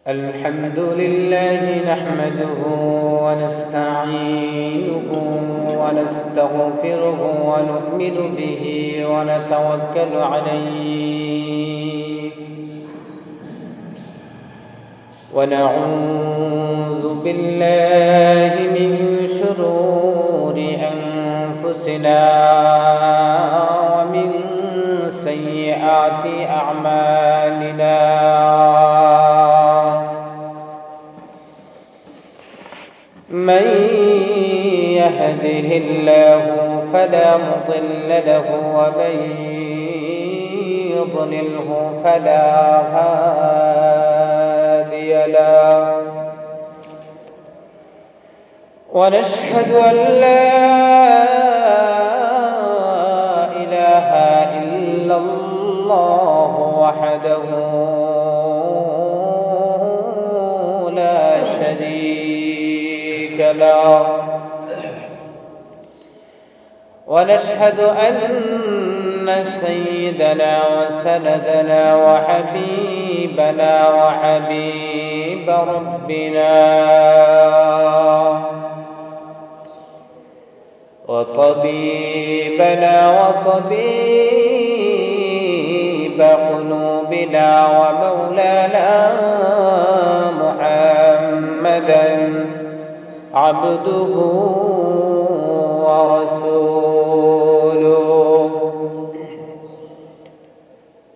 الحمد لله نحمده ونستعينه ونستغفره ونؤمن به ونتوكل عليه ونعوذ بالله من شرور أنفسنا ومن سيئات أعمالنا من يهده الله فلا مضل له ومن يضلله فلا هادي له ونشهد أن لا إله إلا الله وحده لا شريك له ونشهد أن سيدنا وسندنا وحبيبنا وحبيب ربنا وطبيبنا وطبيب قلوبنا ومولانا محمدا عبده ورسوله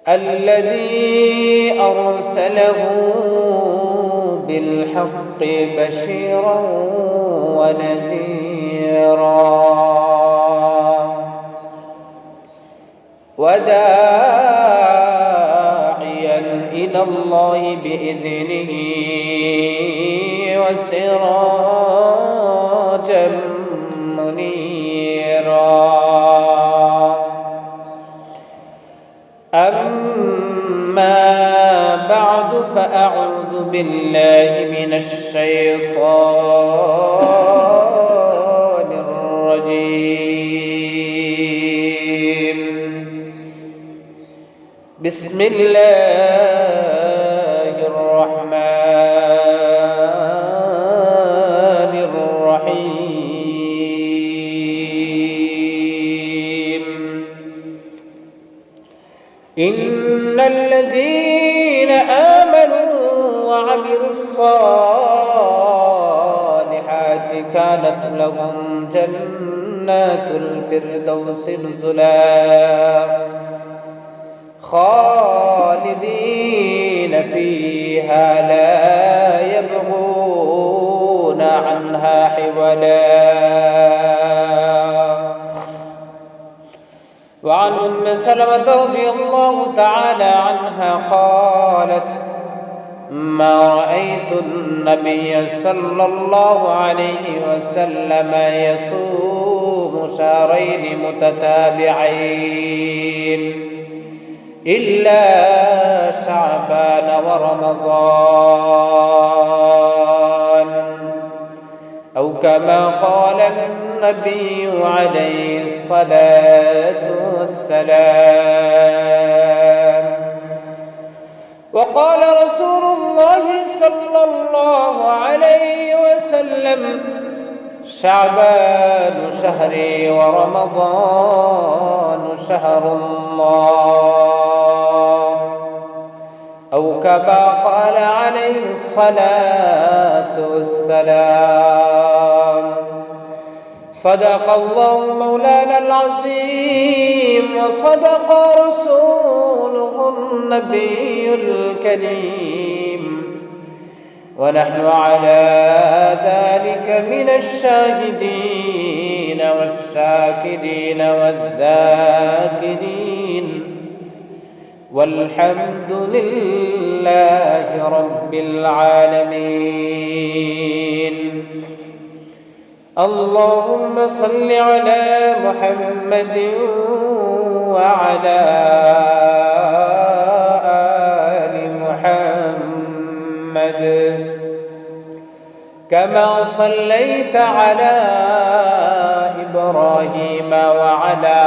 الذي أرسله بالحق بشيرا ونذيرا وداعيا إلى الله بإذنه وسراجا منيرا أما بعد فأعوذ بالله من الشيطان الرجيم بسم الله الرحمن الرحيم إن الذين آمنوا وعملوا الصالحات كانت لهم جنات الفردوس نزلا خالدين فيها لا يبغون عنها حولا وعن أم سلمة رضي الله تعالى عنها قالت ما رأيت النبي صلى الله عليه وسلم يصوم شهرين متتابعين إلا شعبان ورمضان أو كما قال النبي عليه الصلاة والسلام وقال رسول الله صلى الله عليه وسلم شعبان شهري ورمضان شهر الله أو كما قال عليه الصلاة والسلام صدق الله مولانا العظيم وصدق رسوله النبي الكريم ونحن على ذلك من الشاهدين والشاكرين والذاكرين والحمد لله رب العالمين اللهم صل على محمد وعلى آل محمد كما صليت على إبراهيم وعلى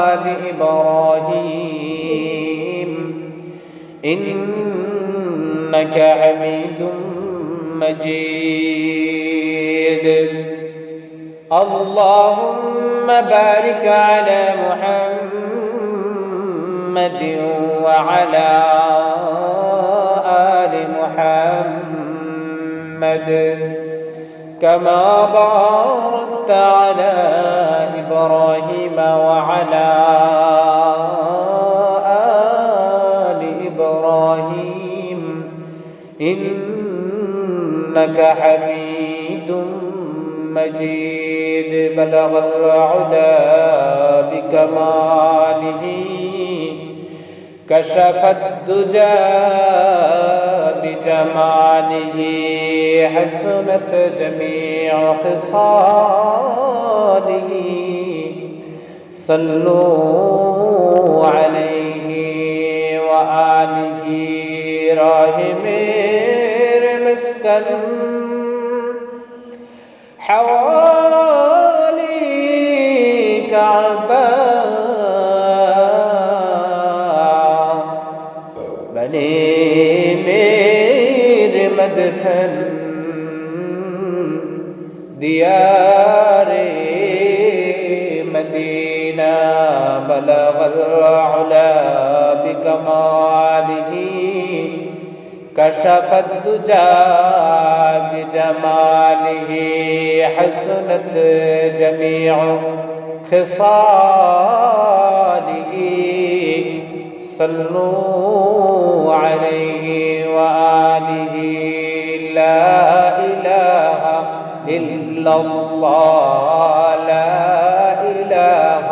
آل إبراهيم إنك إنك حميد مجيد اللهم بارك على محمد وعلى آل محمد كما باركت على إبراهيم وعلى آل إبراهيم إنك حميد مجيد بلغ العلا بكماله كشف الدجى بجماله حسنت جميع خصاله صلوا عليه وآله راهمير مسكن حوالي كعبة بني مير مدفن ديار مدينة بلغ العلا بكماله كشف الدجى بجماله حسنت جميع خصاله صلوا عليه وآله لا إله إلا الله لا إله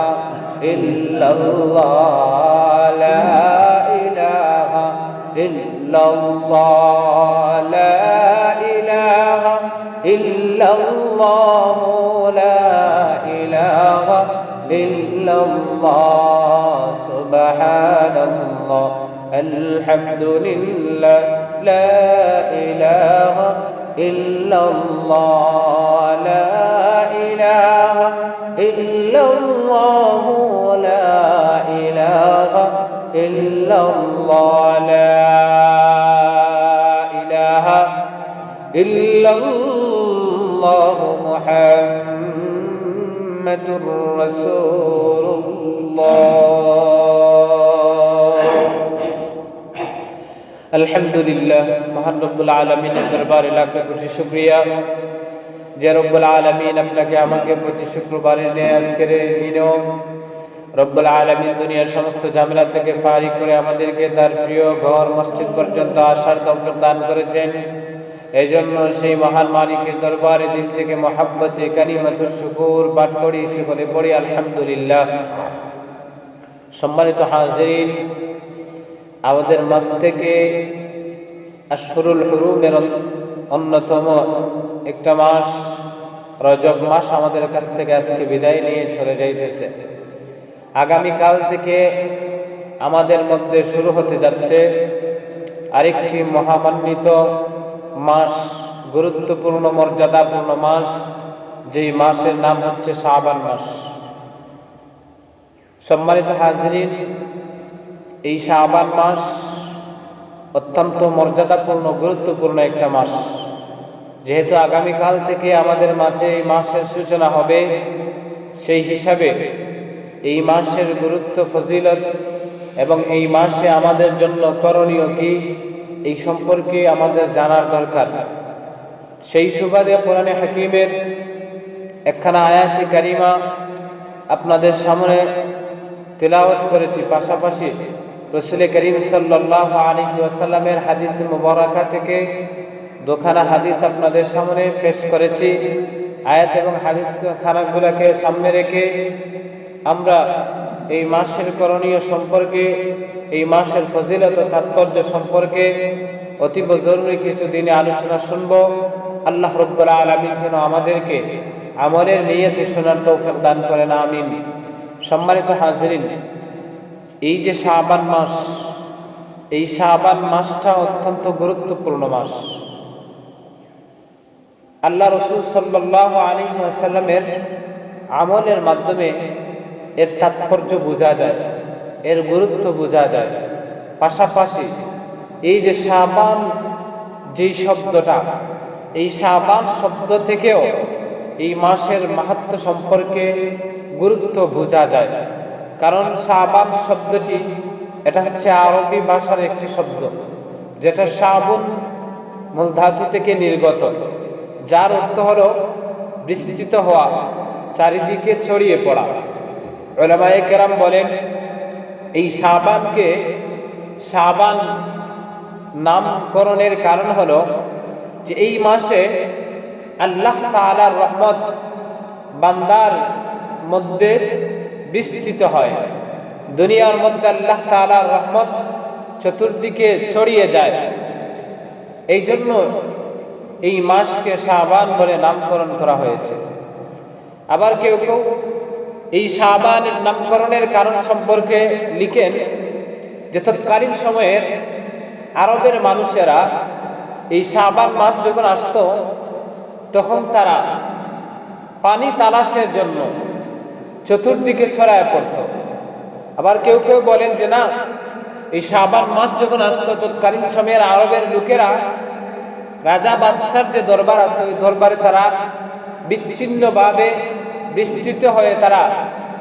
إلا الله لا إله إلا الله لا إله إلا الله لا إله إلا الله سبحان الله الحمد لله لا إله إلا الله لا إله إلا الله لا إله إلا الله لا إله إلا الله محمد رسول الله আলহামদুলিল্লাহ মহান রব্বুল আলামিনের দরবারে লাখ কোটি শুকরিয়া যে রব্বুল আলামিন আপনাকে আমাকে প্রতি শুক্রবারে নিয়ে আজকের এই দিনেও রব্বুল আলামিন দুনিয়ার সমস্ত ঝামেলা থেকে ফারিগ করে আমাদেরকে তার প্রিয় ঘর মসজিদ পর্যন্ত আসার তৌফিক দান করেছেন। এই জন্য সেই মহান মালিকের দরবারে দিল থেকে মহাব্বতে কালিমাতুশ শুকুর পাঠ করি, সকলে পড়ি আলহামদুলিল্লাহ। সম্মানিত হাজিরিন, আমাদের মাস থেকে আশহুরুল হুরুমের অন্যতম একটা মাস রজব মাস আমাদের কাছ থেকে আজকে বিদায় নিয়ে চলে যাইতেছে। আগামীকাল থেকে আমাদের মধ্যে শুরু হতে যাচ্ছে আরেকটি মহামান্বিত মাস, গুরুত্বপূর্ণ মর্যাদাপূর্ণ মাস, যেই মাসের নাম হচ্ছে শাবান মাস। সম্মানিত হাজিরিন, এই শাবান মাস অত্যন্ত মর্যাদাপূর্ণ গুরুত্বপূর্ণ একটা মাস। যেহেতু আগামীকাল থেকে আমাদের মাঝে এই মাসের সূচনা হবে, সেই হিসাবে এই মাসের গুরুত্ব, ফজিলত এবং এই মাসে আমাদের জন্য করণীয় কি এই সম্পর্কে আমাদের জানার দরকার। সেই সুবাদে কোরআনে হাকিমের একখানা আয়াতে কারিমা আপনাদের সামনে তিলাওয়াত করেছি, পাশাপাশি রাসূল করিম সাল্লাল্লাহু আলাইহি ওয়াসাল্লামের হাদিস মুবারাকা থেকে দুখানা হাদিস আপনাদের সামনে পেশ করেছি। আয়াত এবং হাদিস খানাগুলোকে সামনে রেখে আমরা এই মাসের করণীয় সম্পর্কে, এই মাসের ফজিলত ও তাৎপর্য সম্পর্কে অতীব জরুরি কিছু দিনে আলোচনা শুনব। আল্লাহ রাব্বুল আলামিন যেন আমাদেরকে আমলের নিয়তে শোনার তৌফিক দান করেন, আমিন। সম্মানিত হাজিরিন, এই যে শাবান মাস, এই শাবান মাসটা অত্যন্ত গুরুত্বপূর্ণ মাস। আল্লাহ রাসূল সাল্লাল্লাহু আলাইহি ওয়াসাল্লামের আমলের মাধ্যমে এর তাৎপর্য বোঝা যায়, এর গুরুত্ব বোঝা যায়। পাশাপাশি এই যে শাবান যে শব্দটা, এই শাবান শব্দ থেকেও এই মাসের মাহাত্ম্য সম্পর্কে গুরুত্ব বোঝা যায়। কারণ শাবান শব্দটি এটা হচ্ছে আরবি ভাষার একটি শব্দ, যেটা শাবুন মূল ধাতু থেকে নির্গত, যার অর্থ হলো বিস্তৃত হওয়া, চারিদিকে ছড়িয়ে পড়া। উলামায়ে কেরাম বলেন এই শাবানকে শাবান নামকরণের কারণ হলো যে এই মাসে আল্লাহ তাআলার রহমত বান্দার মধ্যে বিস্তৃত হয়। দুনিয়ার মধ্যে আল্লাহ তাআলার রহমত চতুর্দিকে ছড়িয়ে যায়। এই জন্য এই মাসকে শাবান বলে নামকরণ করা হয়েছে। আবার কেউ কেউ এই শাবানের নামকরণের কারণ সম্পর্কে লিখেন যে তৎকালীন সময়ের আরবের মানুষেরা এই শাবান মাস যখন আসতো তখন তারা পানি তালাশের জন্য চতুর্দিকে ছড়ায় পড়ত। আবার কেউ কেউ বলেন যে না, এই শাবান মাস যখন আসতো তৎকালীন সময়ের আরবের লোকেরা রাজা বাদশার যে দরবার আছে ওই দরবারে তারা বিচ্ছিন্নভাবে বিস্তৃত হয়ে তারা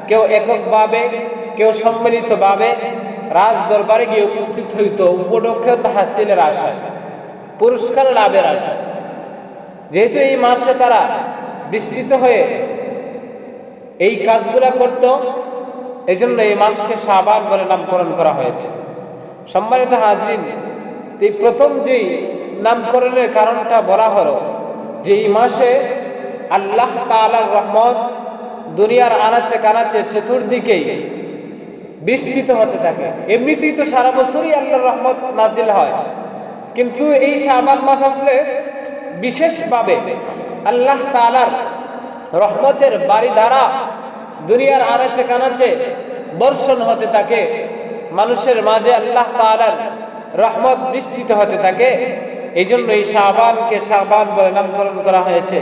কেউ এককভাবে কেউ সম্মিলিতভাবে রাজ দরবারে গিয়ে উপস্থিত হইত উপলক্ষে হাসিলের আশায়, পুরস্কার লাভের আশায়। যেহেতু এই মাসে তারা বিস্তৃত হয়ে এই কাজগুলা করত, এই জন্য এই মাসকে শাবান বলে নামকরণ করা হয়েছে। সম্মানিত হাজরিন, এই প্রথম যেই নামকরণের কারণটা বলা হলো যে এই মাসে আল্লাহ তাআলার রহমত দুনিয়ার আনাচে কানাচে চতুর্দিকেই বিস্তৃত হতে থাকে। এমনিতেই তো সারা বছরই আল্লাহর রহমত নাজিল হয়, কিন্তু এই শাবান মাস আসলে বিশেষভাবে আল্লাহ তাআলার রহমতের বারিধারা দুনিয়ার আনাচে কানাচে বর্ষণ হতে থাকে, মানুষের মাঝে আল্লাহ তাআলার রহমত বিস্তৃত হতে থাকে। এই জন্য এই শাবানকে শাবান বলে নামকরণ করা হয়েছে।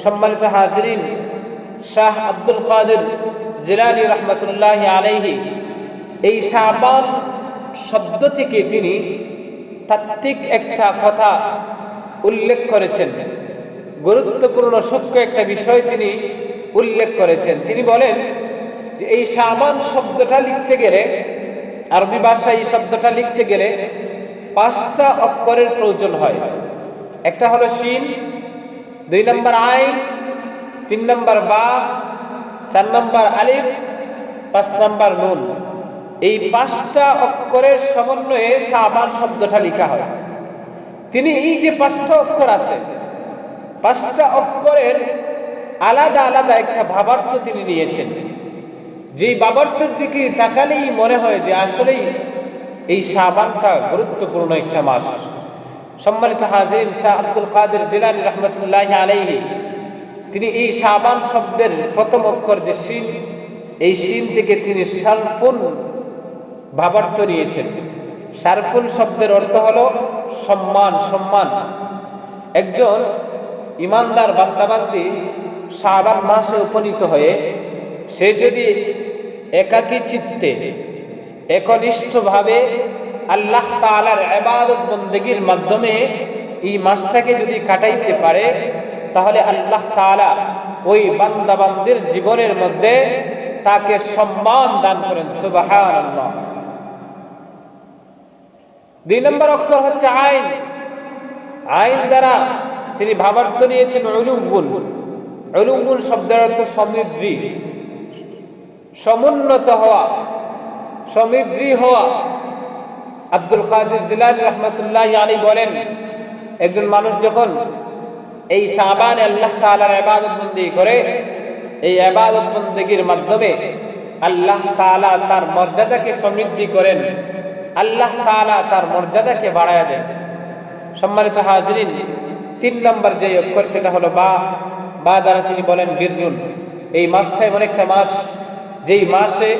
সম্মানিত হাজরিন, শাহ আব্দুল কাদের জিলানী রহমতুল্লাহি আলাইহি এই শাবান শব্দ থেকে তিনি তাত্ত্বিক একটা কথা উল্লেখ করেছেন, গুরুত্বপূর্ণ সূক্ষ্ম একটা বিষয় তিনি উল্লেখ করেছেন। তিনি বলেন যে এই শাবান শব্দটা লিখতে গেলে, আরবি ভাষায় এই শব্দটা লিখতে গেলে 5টা অক্ষরের প্রয়োজন হয়। একটা হলো শিন, 2 নম্বর আইন, 3 নম্বর বা, 4 নম্বর আলিফ, 5 নম্বর নুন। এই 5টা অক্ষরের সমন্বয়ে শাবান শব্দটা লেখা হয়। তিনি এই যে 5টা অক্ষর আছে, 5টা অক্ষরের আলাদা আলাদা একটা ভাবার্থ তিনি নিয়েছেন। যেই ভাবার্থের দিকে তাকালেই মনে হয় যে আসলেই এই শাবানটা গুরুত্বপূর্ণ একটা মাস। সম্মানিত হাজির, শাহ আব্দুল কাদের জিলানী রহমতুল্লাহি আলাইহি তিনি এই শাবান শব্দের প্রথম অক্ষর যে শিন, এই শিন থেকে তিনি শারফুন ভাবার্থ নিয়েছেন। শারফুন শব্দের অর্থ হলো সম্মান, সম্মান। একজন ইমানদার বান্দাবান্দি শাবান মাসে উপনীত হয়ে সে যদি একাকী চিত্তে একনিষ্ঠভাবে আল্লাহ তাআলার ইবাদত বন্দেগীর মাধ্যমে এই মাসটাকে যদি কাটাইতে পারে, তাহলে আল্লাহ তাআলা ওই বান্দাবান্দির জীবনের মধ্যে তাকে সম্মান দান করেন। সুবহানাল্লাহ। 2 নম্বর অক্ষর হচ্ছে আইন। আইন দ্বারা তিনি ভাবার্থ নিয়েছেন উলুগুন। উলুগুন শব্দের অর্থ সমৃদ্ধি, সমুন্নত হওয়া, সমৃদ্ধি হওয়া। আব্দুল কাদের জিলানী রহমতুল্লাহি আলাইহি বলেন একজন মানুষ যখন এই শাবানে আল্লাহ তাআলার ইবাদত বন্দেগী করে, এই ইবাদত বন্দেগীর মাধ্যমে আল্লাহ তাআলা তার মর্যাদাকে সমৃদ্ধি করেন, আল্লাহ তাআলা তার মর্যাদাকে বাড়ায় দেন। সম্মানিত হাজরিন, 3 নম্বর যে অক্ষর সেটা হলো বা। বা দ্বারা তিনি বলেন বিররুন। এই মাসটা এমন একটা মাস যেই মাসে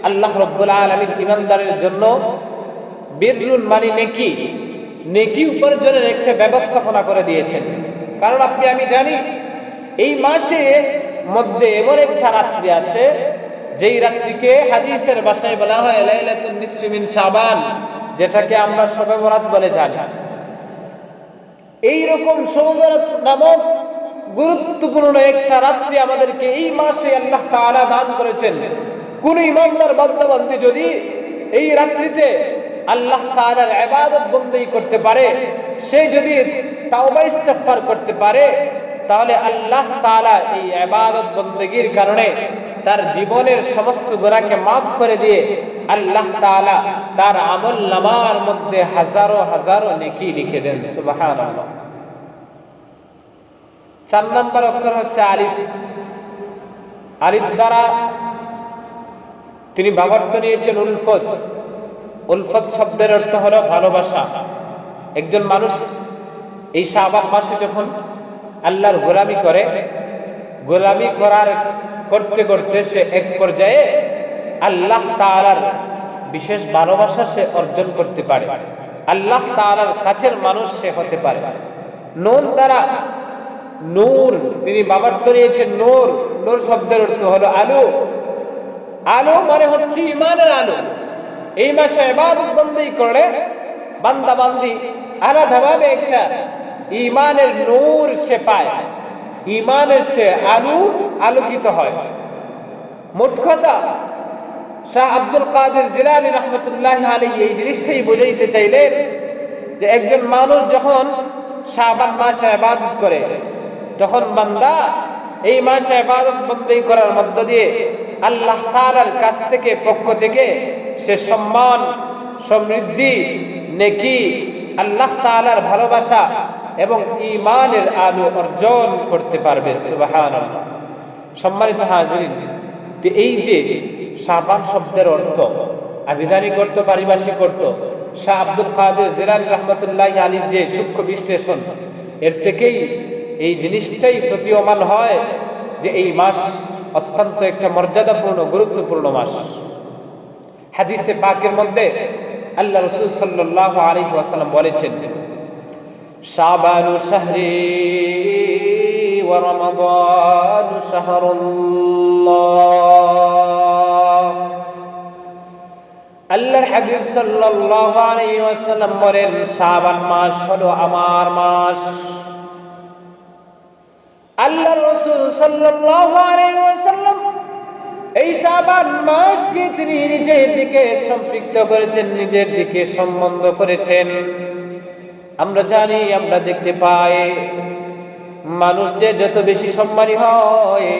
আল্লাহ রাব্বুল আলামিন ইমানদারের জন্য বিররুন মানে নেকি, নেকি উপার্জনের একটা ব্যবস্থাপনা করে দিয়েছেন। কারণ আপনি আমি জানি এই মাসে মধ্যে এমন একটা রাত্রি আছে যেই রাত্রিকে হাদিসের ভাষায় বলা হয় লাইলাতুন নিসফি মিন শাবান, যেটাকে আমরা শবে বরাত বলে জানি। এইরকম সৌবরাত নামক গুরুত্বপূর্ণ একটা রাত্রি আমাদেরকে এই মাসে আল্লাহ তাআলা দান করেছেন। কোন ইমানদার বান্দা-বান্দী যদি এই রাত্রিতে আল্লাহ তাআলার ইবাদত বন্দেগী করতে পারে, সে যদি তাওবা ইস্তিগফার করতে পারে, তাহলে আল্লাহ তাআলা এই ইবাদত বন্দেগীর কারণে তার জীবনের সমস্ত গুনাহকে মাফ করে দিয়ে আল্লাহ তাআলা তার আমলনামার মধ্যে হাজারো হাজারো নেকি লিখে দেন। সুবহানাল্লাহ। 4 নম্বর অক্ষর হচ্ছে আলিফ। আলিফ দ্বারা তিনি ভাবার্থ নিয়েছেন উলফত। উলফত শব্দের অর্থ হলো ভালোবাসা। একজন মানুষ এই শাবান মাসে যখন আল্লাহর গোলামি করে, গোলামি করতে করতে সে এক পর্যায়ে আল্লাহ তাআলার বিশেষ ভালোবাসা সে অর্জন করতে পারে, আল্লাহ তাআলার কাছের মানুষ সে হতে পারে। নুন দ্বারা নূর তিনি ভাবার্থ নিয়েছেন নূর। নূর শব্দের অর্থ হলো আলো। আলো মানে হচ্ছে ঈমানের আলো। এই মাসে ইবাদত বন্দেগী করে বান্দা বান্দি আলাদাভাবে একটা ঈমানের নূর সে পায়, ঈমানের সে আলোকিত হয়। মোট কথা শাহ আব্দুল কাদের জিলানী রাহমাতুল্লাহি আলাইহি এই জিনিসটাই বোঝাইতে চাইলেন যে একজন মানুষ যখন শাবান মাসে ইবাদত করে, তখন বান্দা এই মাসে ইবাদত বন্দেগী করার মধ্য দিয়ে আল্লাহ তাআলার কাছ থেকে পক্ষ থেকে সে সম্মান, সমৃদ্ধি, নেকি, আল্লাহ তাআলার ভালোবাসা এবং ঈমানের আলো অর্জন করতে পারবে। সুবহানাল্লাহ। সম্মানিত হাজিরিন, এই যে শাবান শব্দের অর্থ, আবিধানিক অর্থ, পারিভাষিক অর্থ, শাহ আব্দুল কাদের জিলানী রাহমাতুল্লাহি আলাইহির যে সূক্ষ্ম বিশ্লেষণ, এর থেকেই এই জিনিসটাই প্রতীয়মান হয় যে এই মাস অত্যন্ত একটা মর্যাদাপূর্ণ গুরুত্বপূর্ণ মাস। হাদিসে পাকের মধ্যে আল্লাহ রাসূল সাল্লাল্লাহু আলাইহি ওয়াসাল্লাম বলেছেন, শাবানু শাহরি ওয়া রমাদানু শাহরুল্লাহ। আল্লাহর হাবিব সাল্লাল্লাহু আলাইহি ওয়াসাল্লাম বলেন, শাবান মাস হলো আমার মাস। আল্লাহর রাসূল সাল্লাল্লাহু আলাইহি ওয়াসাল্লাম এই শাবান মাসকে তিনি নিজের দিকে সম্পৃক্ত করেছেন, নিজের দিকে সম্বন্ধ করেছেন। আমরা জানি, আমরা দেখতে পাই, মানুষ যে যত বেশি সম্মানী হয়,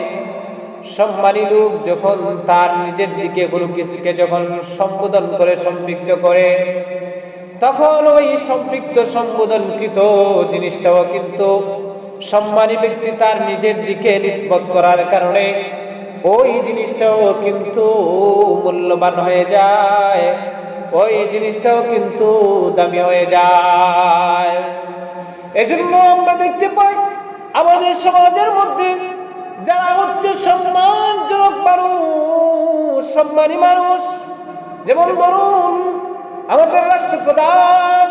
সম্মানী লোক যখন তার নিজের দিকে কোনো কিছুকে যখন সম্বোধন করে, সম্পৃক্ত করে, তখন ওই সম্পৃক্ত সম্বোধনকৃত জিনিসটাও কিন্তু সম্মানী ব্যক্তি তার নিজের দিকে নিসবত করার কারণে ওই জিনিসটাও কিন্তু মূল্যবান হয়ে যায়, ওই জিনিসটাও কিন্তু দামি হয়ে যায়। এজন্য আমরা দেখতে পাই আমাদের সমাজের মধ্যে যারা হচ্ছে সম্মানজনক মানুষ, সম্মানী মানুষ, যেমন ধরুন আমাদের রাষ্ট্রপ্রধান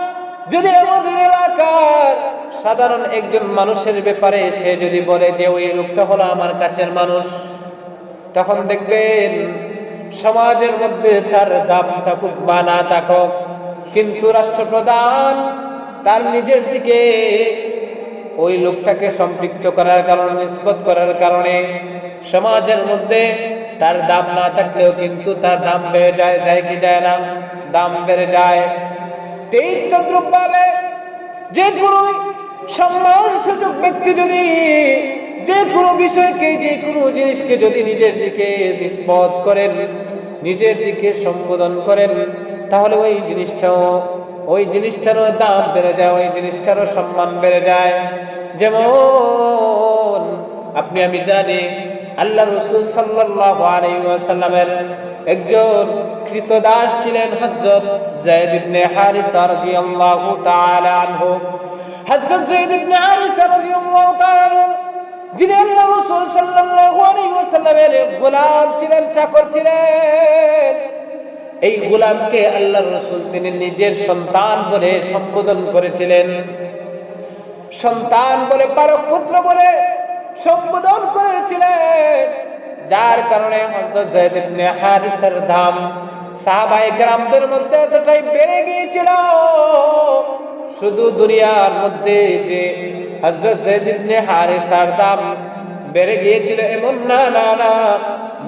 যদি আমাদের এলাকার সাধারণ একজন মানুষের ব্যাপারে সে যদি বলে যে ওই লোকটা হলো আমার কাছের মানুষ, তখন দেখবেন সমাজের মধ্যে তার দাম থাকুক বা না থাকুক, কিন্তু রাষ্ট্রপ্রধান তার নিজের দিকে ওই লোকটাকে সম্পৃক্ত করার কারণে, নিসবত করার কারণে সমাজের মধ্যে তার দাম না থাকলেও কিন্তু তার দাম বেড়ে যায়। যায় কি যায় না? দাম বেড়ে যায়। ঠিক তদ্রূপভাবে যে কোনো সম্মান সূচক ব্যক্তি যদি যে কোনো বিষয়কে, যে কোনো জিনিসকে যদি নিজের দিকে নিসবত করেন, নিজের দিকে সম্বোধন করেন, তাহলে ওই জিনিসটারও দাম বেড়ে যায়, ওই জিনিসটারও সম্মান বেড়ে যায়। যেমন আপনি আমি জানি আল্লাহ রাসূল সাল্লাল্লাহু আলাইহি ওয়াসাল্লামের একজন কৃতদাস ছিলেন হযরত যায়েদ ইবনে হারিসা রাদিয়াল্লাহু তাআলা আনহু। হযরত যায়েদ ইবনে হারিসা রাদিয়াল্লাহু তাআলা আনহু যিনি আল্লাহ রাসূল সাল্লাল্লাহু আলাইহি ওয়াসাল্লামের গোলাম ছিলেন, চাকর ছিলেন, এই গোলামকে আল্লাহর রাসূল তিনি নিজের সন্তান বলে সম্বোধন করেছিলেন। সন্তান বলে, পারক পুত্র বলে সম্বোধন করেছিলেন, যার কারণে হযরত যায়েদ ইবনে হারিসার দাম সাহাবায়ে কেরামদের মধ্যে এতটাই বেড়ে গিয়েছিল শুধু দুনিয়ার মধ্যে যে হযরত যায়েদ ইবনে হারিসার দাম বেড়ে গিয়েছিল এমন না, না না,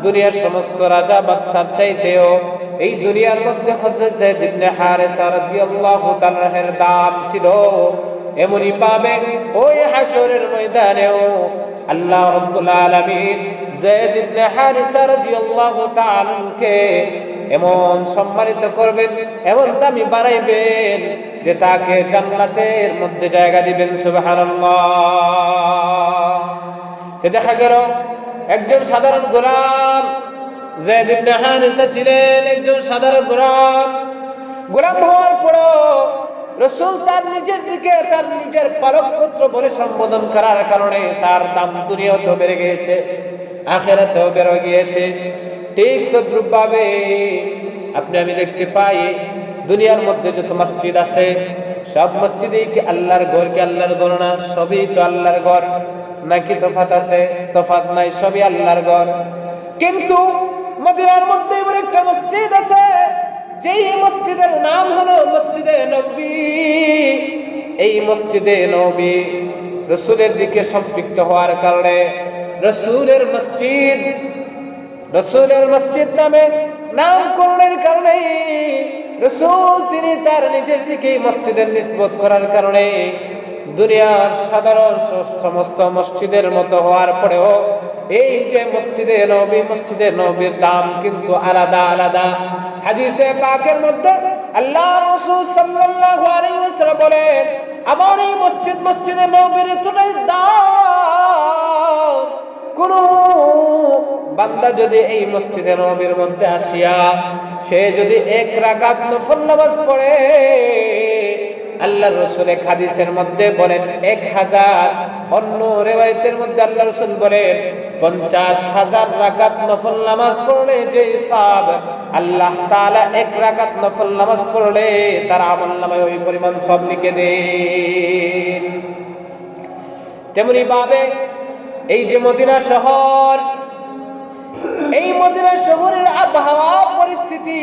দুনিয়ার সমস্ত রাজা বাদশার চাইতেও এই দুনিয়ার মধ্যে হযরত যায়েদ ইবনে হারিসা রাদিয়াল্লাহু তাআলার দাম ছিল। এমনই পাবে ওই হাসরের ময়দানেও আল্লাহ রাব্বুল আলামিন যায়েদ ইবনে হারিসা রাদিয়াল্লাহু তাআলাকে এমন সম্মানিত করবেন, এমন দামি বানাইবেন যে তাকে জান্নাতের মধ্যে জায়গা দিবেন। সুবহানাল্লাহ। তো দেখা গেল একজন সাধারণ গোলাম, যায়েদ ইবনে হারিসা ছিলেন একজন সাধারণ গোলাম। গোলাম হওয়ার পরও রাসূল তার নিজের দিকে তার নিজের পালক পুত্র বলে সম্বোধন করার কারণে তার দাম দুনিয়াতেও বেড়ে গিয়েছে, আখিরাতেও বেড়ে গিয়েছে। ঠিক তদ্রূপভাবে আপনি আমি দেখতে পাই দুনিয়ার মধ্যে যত মসজিদ আছে সব মসজিদেই কি আল্লাহর ঘর? কি আল্লাহর ঘর না? সবই তো আল্লাহর ঘর। নাকি তফাত আছে? তফাত নাই, সবই আল্লাহর ঘর। কিন্তু মদিনার মধ্যে এমন একটা মসজিদ আছে যেই মসজিদের নাম হলো মসজিদে নববী। এই মসজিদে নববী রাসূলের দিকে সম্পৃক্ত হওয়ার কারণে রাসূলের মসজিদ নামে নামকরণের কারণে রাসূল তিনি তার নিজের দিকে মসজিদের নিসবত করার কারণে দুনিয়ার সাধারণ সমস্ত মসজিদের মতো হওয়ার পরেও এই যে মসজিদে নববীর দাম কিন্তু আলাদা আলাদা। হাদিসে পাকের মধ্যে আল্লাহ রাসূল সাল্লাল্লাহু আলাইহি ওয়াসাল্লাম বলেন, আমার এই মসজিদে নববীর এতটাই দাম, কোন বান্দা যদি এই মসজিদে নববীর মধ্যে আসিয়া সে যদি 1 রাকাত নফল নামাজ পড়ে, আল্লাহর রাসূল এক হাদিসের মধ্যে বলেন 1000, অন্য রিওয়ায়াতের মধ্যে আল্লাহ রাসূল বলেন 50,000 রাকাত নফল নামাজ পড়লে যে সওয়াব আল্লাহ তাআলা 1 রাকাত নফল নামাজ পড়লে তার আমলনামায় ওই পরিমাণ সওয়াব লিখে দেন। তেমনি ভাবে এই যে মদিনা শহর, এই মদিনা শহরের আবহাওয়া পরিস্থিতি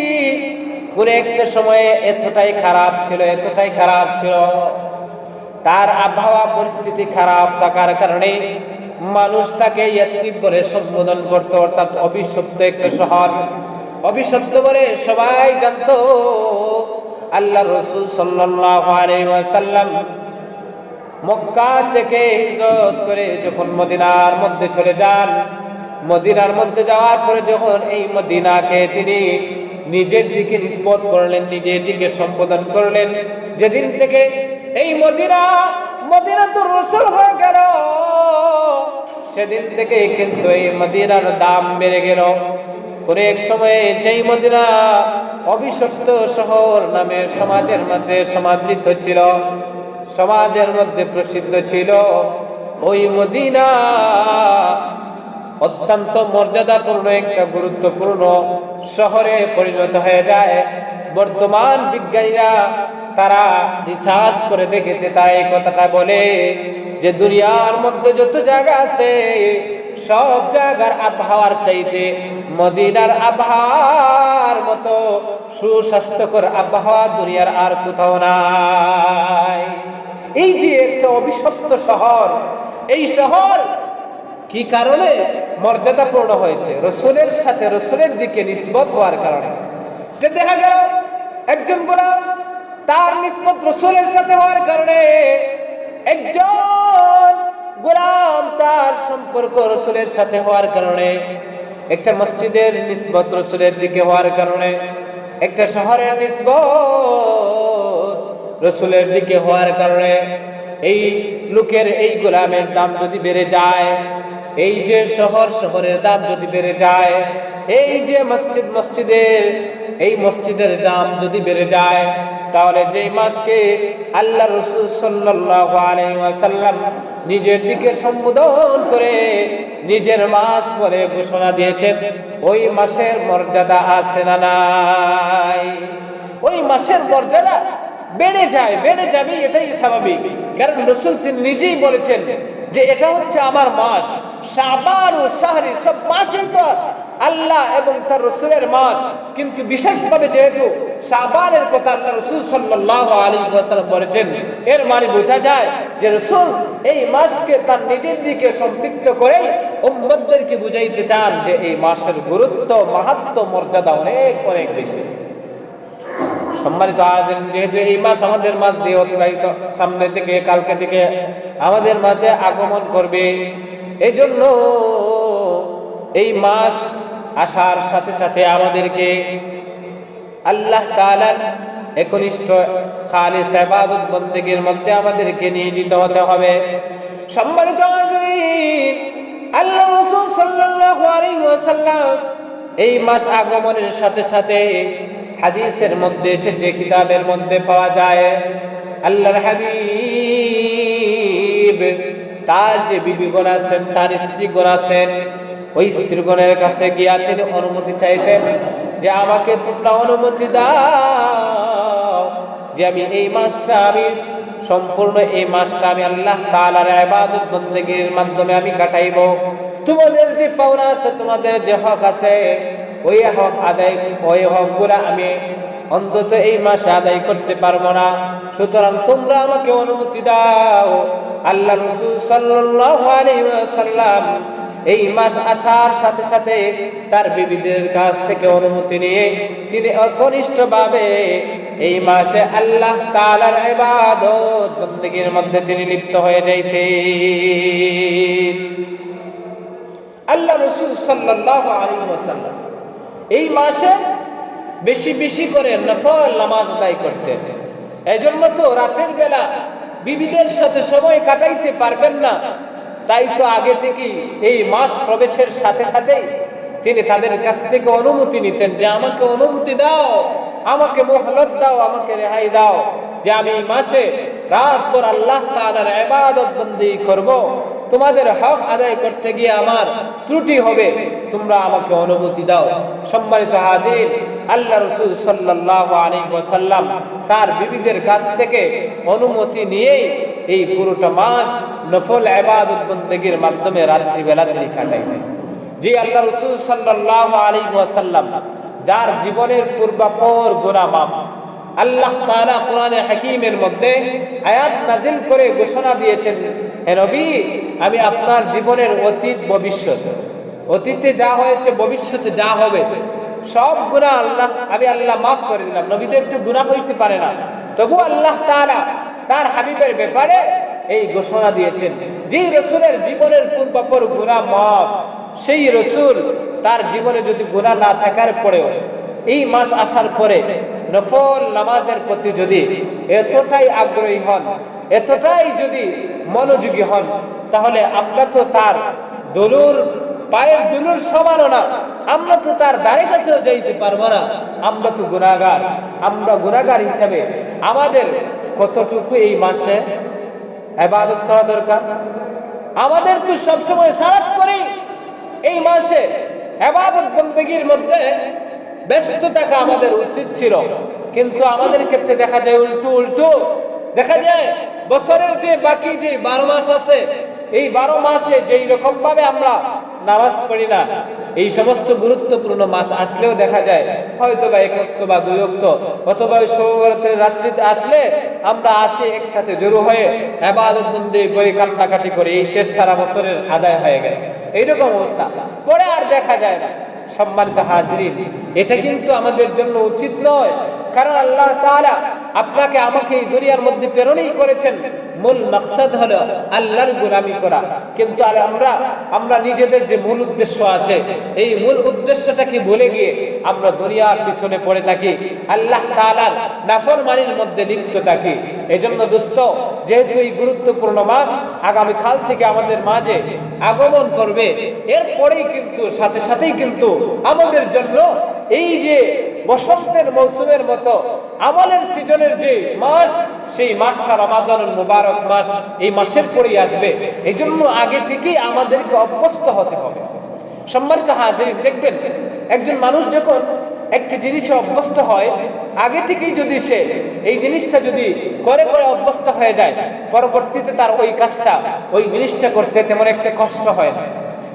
কোন একটা সময়ে এতটাই খারাপ ছিল, তার আবহাওয়া পরিস্থিতি খারাপ থাকার কারণে মানুষ তাকে ইয়াসরিব বলে সম্বোধন করত, অর্থাৎ অভিশপ্ত একটা শহর। অভিশপ্ত বলে সবাই জানতো। আল্লাহ রাসূল সাল্লাল্লাহু আলাইহি ওয়াসাল্লাম মক্কা থেকে হিজরত করে যখন মদিনার মধ্যে চলে যান, মদিনার মধ্যে যাওয়ার পরে যখন এই মদিনাকে তিনি নিজের দিকে নিসবত করলেন, নিজের দিকে সম্বোধন করলেন, যেদিন থেকে এই মদিনাতুর রাসূল হয়ে গেল, সেদিন থেকে কিন্তু এই মদিনার দাম বেড়ে গেল। কোন এক সময়ে যেই মদিনা অভিশপ্ত শহর নামে সমাজের মধ্যে সমাদৃত ছিল, সমাজের মধ্যে প্রসিদ্ধ ছিল, ওই মদিনা অত্যন্ত মর্যাদাপূর্ণ একটা গুরুত্বপূর্ণ শহরে পরিণত হয়ে যায়। বর্তমান বিজ্ঞানীরা তারা রিসার্চ করে দেখেছে, তাই এই কথাটা বলে যে দুনিয়ার মধ্যে যত জায়গা আছে সব জায়গার আবহাওয়ার চাইতে মদিনার আবহাওয়ার মতো সুস্বাস্থ্যকর আবহাওয়া দুনিয়ার আর কোথাও নাই। এই যে একটা অভিশপ্ত শহর, এই শহর কি কারণে মর্যাদাপূর্ণ হয়েছে? রাসূলের সাথে রাসূলের দিকে নিসবত হওয়ার কারণে। দেখা গেল একজন গোলাম তার নিসবত রাসূলের সাথে হওয়ার কারণে, একজন গোলাম তার সম্পর্ক রাসূলের সাথে হওয়ার কারণে, একটা মসজিদের নিসবত রাসূলের দিকে হওয়ার কারণে, একটা শহরের নিসবত রাসূলের দিকে হওয়ার কারণে এই লোকের, এই গোলামের দাম যদি বেড়ে যায়, এই যে শহরের দাম যদি বেড়ে যায়, এই যে মসজিদের দাম যদি বেড়ে যায়, তাহলে যেই মাসকে আল্লাহ রাসূল সাল্লাল্লাহু আলাইহি ওয়াসাল্লাম নিজের দিকে সম্বোধন করে নিজের মাস বলে ঘোষণা দিয়েছেন, ওই মাসের মর্যাদা আছে না নাই? ওই মাসের মর্যাদা বেড়ে যাবে, এটাই স্বাভাবিক। কারণ রাসূল নিজেই বলেছেন যে এটা হচ্ছে আমার মাস, শাবান ও শাহরি, সব মাসই তো আল্লাহ এবং তার রাসূলের মাস, কিন্তু বিশেষভাবে যেহেতু শাবানের কথা আল্লাহ রাসূল সাল্লাল্লাহু আলাইহি ওয়াসাল্লাম বলেছেন। এর মানে বোঝা যায় যে রাসূল এই মাসকে তার নিজের দিকে সম্পৃক্ত করে উম্মতদেরকে বুঝাইতে চান যে এই মাসের গুরুত্ব, মাহাত্ম্য, মর্যাদা অনেক অনেক বেশি। সম্মানিত আয়োজন, যেহেতু এই মাস আমাদের মাঝ দিয়ে অতিবাহিত, সামনে থেকে কালকে থেকে আমাদের মাঝে আগমন করবে, এই জন্য এই মাস আসার সাথে সাথে আমাদেরকে আল্লাহ তাআলার একনিষ্ঠ খালিস ইবাদত বন্দেগীর মধ্যে আমাদেরকে নিয়োজিত হতে হবে। সম্মানিত আয়োজন, আল্লাহ রাসূল সাল্লাল্লাহু আলাইহি ওয়াসাল্লাম এই মাস আগমনের সাথে সাথে হাদিসের মধ্যে এসেছে, কিতাবের মধ্যে পাওয়া যায়, আল্লাহর হাবিব তার যে বিবিগণ আছেন, তার স্ত্রীগণ আছেন, ওই স্ত্রীগণের কাছে গিয়া তিনি অনুমতি চাইতেন যে আমাকে তোমরা অনুমতি দাও যে আমি এই মাসটা, আমি সম্পূর্ণ এই মাসটা আমি আল্লাহ তাআলার ইবাদত বন্দেগীর মাধ্যমে আমি কাটাইব। তোমাদের যে পাওনা আছে, তোমাদের যে হক আছে, ওই হক আদায়, ওই হকগুলা আমি অন্তত এই মাসে আদায় করতে পারবো না, সুতরাং তোমরা আমাকে অনুমতি দাও। আল্লাহ রাসূল সাল্লাল্লাহু আলাইহি ওয়াসাল্লাম এই মাস আসার সাথে সাথে তার বিবিদের কাছ থেকে অনুমতি নিয়ে তিনি একনিষ্ঠভাবে এই মাসে আল্লাহ তাআলার ইবাদত বন্দেগীর মধ্যে তিনি লিপ্ত হয়ে যাইতেন। আল্লাহ রাসূল সাল্লাল্লাহু আলাইহি ওয়াসাল্লাম এই মাসে বেশি বেশি করে নফল নামাজ আদায় করতেন। এজন্য তো রাতের বেলা বিবিদের সাথে সময় কাটাইতে পারবেন না, তাই তো আগে থেকে এই মাস প্রবেশের সাথে সাথে তিনি তাদের কাছ থেকে অনুমতি নিতেন যে আমাকে অনুমতি দাও, আমাকে মোহলত দাও, আমাকে রেহাই দাও যে আমি এই মাসে রাত পর আল্লাহ তাআলার ইবাদত বন্দেগী করব। তোমাদের হক আদায় করতে গিয়ে আমার ত্রুটি হবে, তোমরা আমাকে অনুমতি দাও। সম্মানিত হাজির, আল্লাহ রাসূল সাল্লাল্লাহু আলাইহি ওয়াসাল্লাম তার বিবিদের কাছ থেকে অনুমতি নিয়ে এই পুরোটা মাস নফল ইবাদত বন্দেগীর মাধ্যমে রাত্রিবেলা তিনি কাটাইতেন। যে আল্লাহ রাসূল সাল্লাল্লাহু আলাইহি ওয়াসাল্লাম যার জীবনের পূর্বাপর গুনাহ মাফ, আল্লাহ তাআলা কোরআনে হাকীমের মধ্যে আয়াত নাযিল করে ঘোষণা দিয়েছেন, হে নবী, আমি আপনার জীবনের অতীত ভবিষ্যৎ, অতীতে যা হয়েছে, ভবিষ্যতে যা হবে, সব গুনাহ আমি আল্লাহ মাফ করে দিলাম। নবীদের তো গুনাহ হইতে পারে না, তবু আল্লাহ তাআলা তার হাবিবের ব্যাপারে এই ঘোষণা দিয়েছেন যে রাসূলের জীবনের পূর্বাপর গুনাহ মাফ, সেই রাসূল তার জীবনে যদি গুনাহ না থাকার পরেও এই মাস আসার পরে নফল নামাজের প্রতি যদি এতটাই আগ্রহী হন, এতটাই যদি মনোযোগী হন, তাহলে আমরা তো তার দলুর পায়ের দুলুর সমানও না, আমরা তো তার দ্বারে কাছেও যাইতে পারবো না। আমরা তো গুনাহগার, আমরা গুনাহগার হিসাবে আমাদের কতটুকু এই মাসে ইবাদত করা দরকার? আমাদের তো সবসময় সারাত করে এই মাসে ইবাদত বন্দেগীর মধ্যে ব্যস্ত থাকা আমাদের উচিত ছিল, কিন্তু আমাদের ক্ষেত্রে দেখা যায় উল্টো দেখা যায়। বছরের যে বাকি যে 12 মাস আছে, এই 12 মাসে যেই রকম ভাবে আমরা নামাজ পড়ি না, এই সমস্ত গুরুত্বপূর্ণ মাস আসলেও দেখা যায় হয়তো বা 1 ওয়াক্ত বা 2 ওয়াক্ত অথবা শোবরাতের রাত্রিতে আসলে আমরা আসি একসাথে জড়ো হয়ে ইবাদত বন্দেগী করে কান্নাকাটি করে এই শেষ সারা বছরের আদায় হয়ে গেল, এইরকম অবস্থা পরে আর দেখা যায় না। সম্মানিত হাজিরিন, এটা কিন্তু আমাদের জন্য উচিত নয়, কারণ আল্লাহ তাআলা আপনাকে আমাকে এই দুনিয়ার মধ্যে প্রেরণই করেছেন, মূল মাকসাদ হলো আল্লাহর গোলামি করা। কিন্তু আমরা নিজেদের যে মূল উদ্দেশ্য আছে, এই মূল উদ্দেশ্যটাকে ভুলে গিয়ে আমরা দুনিয়ার পিছনে পড়ে থাকি, আল্লাহ তাআলার নাফরমানির মধ্যে লিপ্ত থাকি। এজন্য দোস্ত, যেহেতু এই গুরুত্বপূর্ণ মাস আগামীকাল থেকে আমাদের মাঝে আগমন করবে, এরপরেই কিন্তু সাথে সাথেই কিন্তু আমাদের জন্য এই যে বসন্তের মৌসুমের মতো আমলের সিজনের যে মাস, সেই মাসটা রমাদানুল মুবারক মাস, এই মাসের পরেই আসবে। এই জন্য আগে থেকেই আমাদেরকে অভ্যস্ত হতে হবে। সম্মানিত হাজির, দেখবেন একজন মানুষ যখন একটি জিনিসে অভ্যস্ত হয়, আগে থেকেই যদি সে এই জিনিসটা যদি করে করে অভ্যস্ত হয়ে যায়, পরবর্তীতে তার ওই কাজটা, ওই জিনিসটা করতে তেমন একটা কষ্ট হয় না।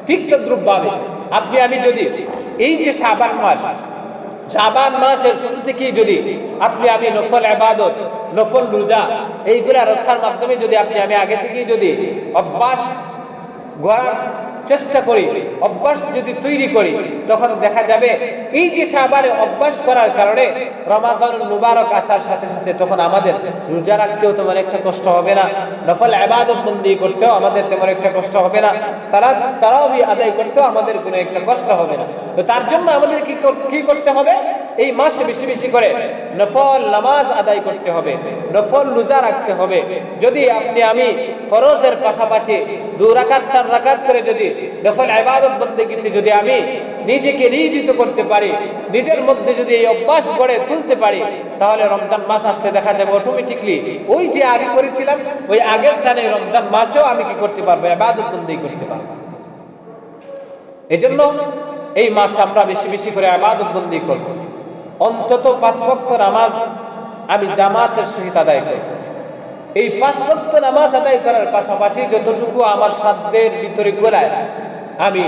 ঠিক তদ্রূপভাবে আপনি আমি যদি এই যে শাবান মাস, শাবান মাসের শুরু থেকেই যদি আপনি আমি নফল ইবাদত, নফল রোজা এইগুলা রক্ষার মাধ্যমে যদি আপনি আমি আগে থেকেই যদি অভ্যাস গড়ার চেষ্টা করি, অভ্যাস যদি তৈরি করি, তখন দেখা যাবে এই যে শাবানে অভ্যাস করার কারণে রমাজানুল মুবারক আসার সাথে সাথে তখন আমাদের রোজা রাখতেও তেমন একটা কষ্ট হবে না, নফল ইবাদত বন্দি করতেও আমাদের তেমন একটা কষ্ট হবে না, সালাত তারাবি আদায় করতেও আমাদের কোনো একটা কষ্ট হবে না। তো তার জন্য আমাদের কি করতে হবে? এই মাসে বেশি বেশি করে নফল নামাজ আদায় করতে হবে, নফল রোজা রাখতে হবে। যদি আপনি আমি ফরজের পাশাপাশি 2 রাকাত 4 রাকাত করে যদি নফল ইবাদত বন্দেগীতে যদি আমি নিজেকে নিয়োজিত করতে পারি, নিজের মধ্যে যদি এই অভ্যাস গড়ে তুলতে পারি, তাহলে রমজান মাস আসতে দেখা যাবে অটোমেটিকলি ওই যে আগে করেছিলাম ওই আগের টানে রমজান মাসেও আমি কি করতে পারবো? ইবাদত বন্দেগী করতে পারবো। এজন্য এই মাস আমরা বেশি বেশি করে ইবাদত বন্দেগী করব। অন্তত 5 ওয়াক্ত নামাজ আমি জামাতের সহিত আদায় করব। এই 5 ওয়াক্ত নামাজ আদায় করার পাশাপাশি যতটুকু আমার সাধ্যের ভিতরে গোলায় আমি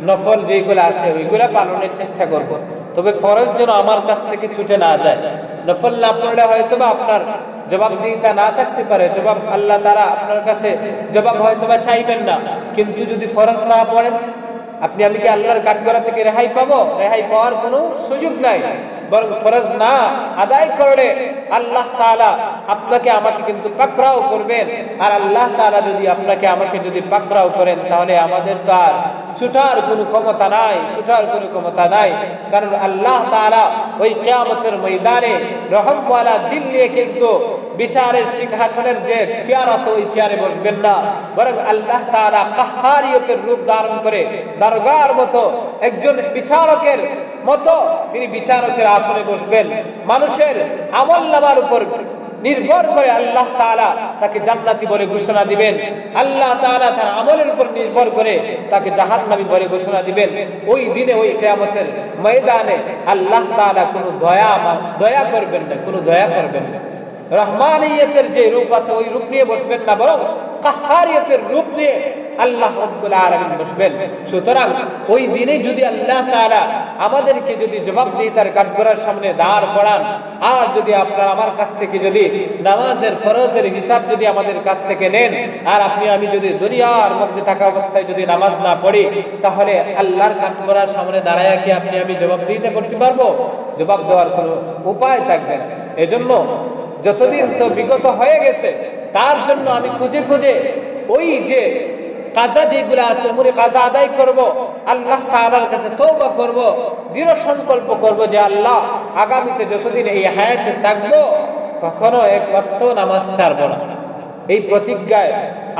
নফল যেগুলো আছে ওইগুলা পালনের চেষ্টা করব। তবে ফরজ যেন আমার কাছ থেকে ছুটে না যায়। নফল না পড়লে হয়তো বা আপনার জবাবদিহিতা না থাকতে পারে, জবাব আল্লাহ তাআলা আপনার কাছে জবাব হয়তো বা চাইবেন না, কিন্তু যদি ফরজ না পড়েন আপনি আমি কি আল্লাহর কাঠগড়া থেকে রেহাই পাবো? রেহাই পাওয়ার কোনো সুযোগ নাই। বরং ফরজ না আদায় করলে আল্লাহ তাআলা আপনাকে আমাকে কিন্তু পাকড়াও করবেন। আর আল্লাহ তাআলা যদি আপনাকে আমাকে যদি পাকড়াও করেন, তাহলে আমাদের তো আর ছুটার কোনো ক্ষমতা নাই, ছুটার কোনো ক্ষমতা নাই। কারণ আল্লাহ তাআলা ওই কিয়ামতের ময়দানে রহমওয়ালা দিল নিয়ে কিন্তু বিচারের সিংহাসনের যে চেয়ার আছে ওই চেয়ারে বসবেন না, বরং আল্লাহ তাআলা কাহ্হারিয়তের রূপ ধারণ করে দরগার মতো একজন বিচারকের মতো তিনি বিচারকের আসনে বসবেন। মানুষের আমলনামার উপর নির্ভর করে আল্লাহ তাআলা তাকে জান্নাতি বলে ঘোষণা দিবেন, আল্লাহ তাআলা তার আমলের উপর নির্ভর করে তাকে জাহান্নামী বলে ঘোষণা দিবেন। ওই দিনে ওই কিয়ামতের ময়দানে আল্লাহ তাআলা কোনো দয়া করবেন না, কোনো দয়া করবেন না। রহমানিয়তের যে রূপ আছে ওই রূপ নিয়ে বসবেন না, বরং কাহ্হারিয়তের রূপ নিয়ে আল্লাহ রাব্বুল আলামিন বসবেন। সুতরাং ওই দিনে যদি আল্লাহ তাআলা আমাদেরকে যদি জবাবদিহিতার কাঠগড়ার সামনে দাঁড় করান, আর যদি আপনারা আমার কাছ থেকে যদি নামাজের ফরজের হিসাব যদি আমাদের কাছ থেকে নেন, আর আপনি আমি যদি দুনিয়ার মধ্যে থাকা অবস্থায় যদি নামাজ না পড়ি, তাহলে আল্লাহর কাঠগড়ার সামনে দাঁড়ায় কি আপনি আমি জবাবদিহিতা করতে পারবো? জবাব দেওয়ার কোনো উপায় থাকবে না। এজন্য যতদিন তো বিগত হয়ে গেছে, তার জন্য আমি খুঁজে খুঁজে ওই যে কাজা যেগুলো আছে ওমরে কাজা আদায় করব, আল্লাহ তাআলার কাছে তওবা করব, দৃঢ় সংকল্প করব যে আল্লাহ আগামীতে যতদিন এই হায়াতে থাকবো কখনো এক ওয়াক্ত নামাজ ছাড়ব না। এই প্রতিজ্ঞায়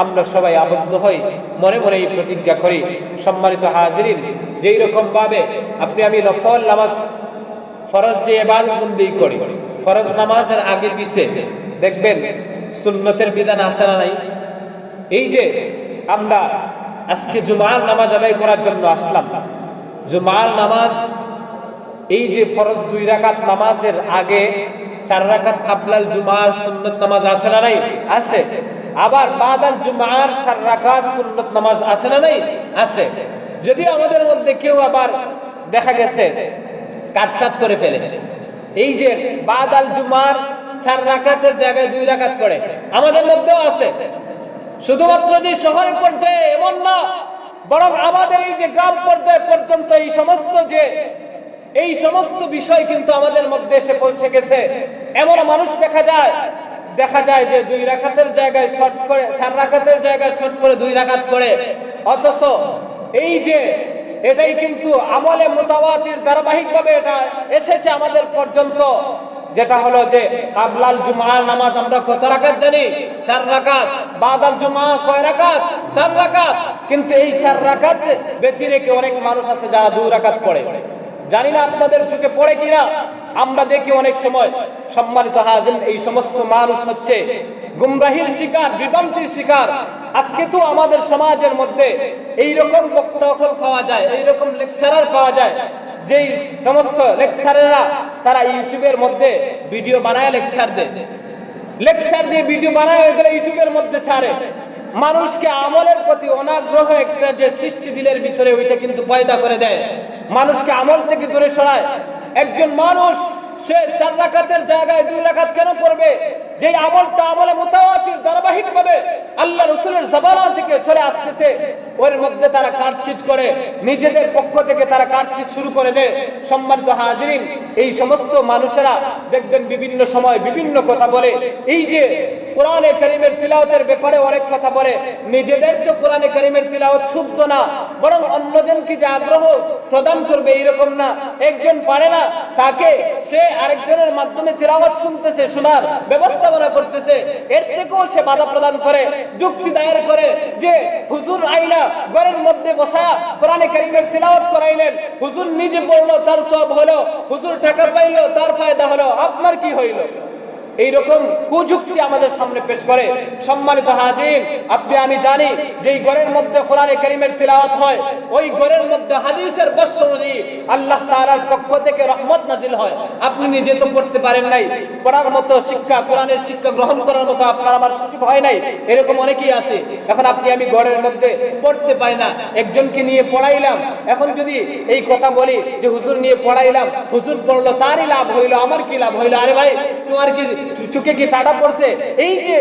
আমরা সবাই আবদ্ধ হই, মনে মনে এই প্রতিজ্ঞা করি। সম্মানিত হাজিরিন, যেই রকম ভাবে আপনি আমি নফল নামাজ ফরজ যে ইবাদত বন্দেগী করি, ফরজ নামাজের আগে পিছে দেখবেন সুন্নতের বিধান আছে না নাই? এই যে আমরা আজকে জুমার নামাজ আদায় করার জন্য আসলাম, জুমার নামাজ এই যে ফরজ 2 রাকাত নামাজের আগে 4 রাকাত কাবলাল জুমার সুন্নত নামাজ আছে না নাই? আছে। আবার বাদাল জুমার 4 রাকাত সুন্নত নামাজ আছে না নাই? আছে। যদি আমাদের মধ্যে কেউ আবার দেখা গেছে কাটছাট করে ফেলে, এই যে বাদাল জুমার 4 রাকাতের জায়গায় 2 রাকাত পড়ে, আমাদের মধ্যেও আছে। শুধুমাত্র যে শহর পর্যায়ে এমন না, বরং আমাদের এই যে গ্রাম পর্যায়ে পর্যন্ত এই সমস্ত বিষয় কিন্তু আমাদের মধ্যে এসে পৌঁছে গেছে। এমন মানুষ দেখা যায় যে 2 রাকাতের জায়গায় শর্ট করে 4 রাকাতের জায়গায় শর্ট করে 2 রাকাত পড়ে, অথচ এই যে এটাই কিন্তু আমলে মুতাওয়াতির ধারাবাহিকভাবে এটা এসেছে আমাদের পর্যন্ত, যেটা হলো যে কাবলাল জুমার নামাজ আমরা কত রাকাত জানি? 4 রাকাত। বাদাল জুমা কয় রাকাত? 4 রাকাত। কিন্তু এই 4 রাকাত ব্যতিরেকে অনেক মানুষ আছে যারা 2 রাকাত পড়ে। জানি না আপনাদের চোখে পড়ে কিনা, আমরা দেখি অনেক সময়। সম্মানিত হাজির, এই সমস্ত মানুষ হচ্ছে গুমরাহির শিকার, বিভ্রান্তির শিকার। আজকে তো আমাদের সমাজের মধ্যে এইরকম বক্তা পাওয়া যায়, এইরকম লেকচারার পাওয়া যায়, যেই সমস্ত লেকচারেরা তারা ইউটিউবের মধ্যে ভিডিও বানায় লেকচার দিয়ে ভিডিও বানায় ওইগুলো ইউটিউবের মধ্যে ছাড়ে। মানুষকে আমলের প্রতি অনাগ্রহ একটা যে সৃষ্টি দিলের ভিতরে ওইটা কিন্তু পয়দা করে দেয়, মানুষকে আমল থেকে দূরে সরায়। একজন মানুষ সে 4 রাকাতের জায়গায় 2 রাকাত কেন পড়বে? যে আমলটা আমলে মুতাওয়াতির ধারাবাহিকভাবে আল্লাহ রাসূলের জবান থেকে চলে আসতেছে, ওর মধ্যে তারা কাটচিট করে, নিজেদের পক্ষ থেকে তারা কাটচিট শুরু করে দেয়। সম্মানিত হাজিরিন, এই সমস্ত মানুষেরা দেখবেন বিভিন্ন সময় বিভিন্ন কথা বলে। এই যে কোরআনে কারীমের তিলাওয়াতের ব্যাপারে অনেক কথা বলে, নিজেদের তো কোরআনে কারীমের তিলাওয়াত শুদ্ধ না, বরং অন্যজনকে যে আগ্রহ প্রদান করবে এরকম না। একজন পারে না, তাকে সে আরেকজনের মাধ্যমে তিলাওয়াত শুনতেছে, শোনার ব্যবস্থাপনা করতেছে, এর থেকেও সে বাধা প্রদান করে, যুক্তি দায়ের করে যে হুজুর আইনা ঘরের মধ্যে বসা কোরআনে কারীমের তিলাওয়াত করাইলেন, হুজুর নিজে পড়লো তার সওয়াব হলো, হুজুর টাকা পাইলো তার ফায়দা হলো, আপনার কি হইল? এইরকম কুযুক্তি আমাদের সামনে পেশ করে। সম্মানিত হাজির, আপনি আমি জানি যে ঘরের মধ্যে কোরআনে কারীমের তিলাওয়াত হয়, ওই ঘরের মধ্যে হাদিসের বর্ষ অনুযায়ী আল্লাহ তাআলার পক্ষ থেকে রহমত নাজিল হয়। আপনি নিজে তো পড়তে পারেন নাই, পড়ার মতো শিক্ষা, কোরআনের শিক্ষা গ্রহণ করার মতো আপনার আমার সুযোগ হয় নাই, এরকম অনেকেই আছে। এখন আপনি আমি ঘরের মধ্যে পড়তে পারি না, একজনকে নিয়ে পড়াইলাম, এখন যদি এই কথা বলি যে হুজুর নিয়ে পড়াইলাম, হুজুর পড়লো তারই লাভ হইলো, আমার কি লাভ হইলো? আরে ভাই, তোমার কি চোখে কি টাটা পড়ছে? এই যে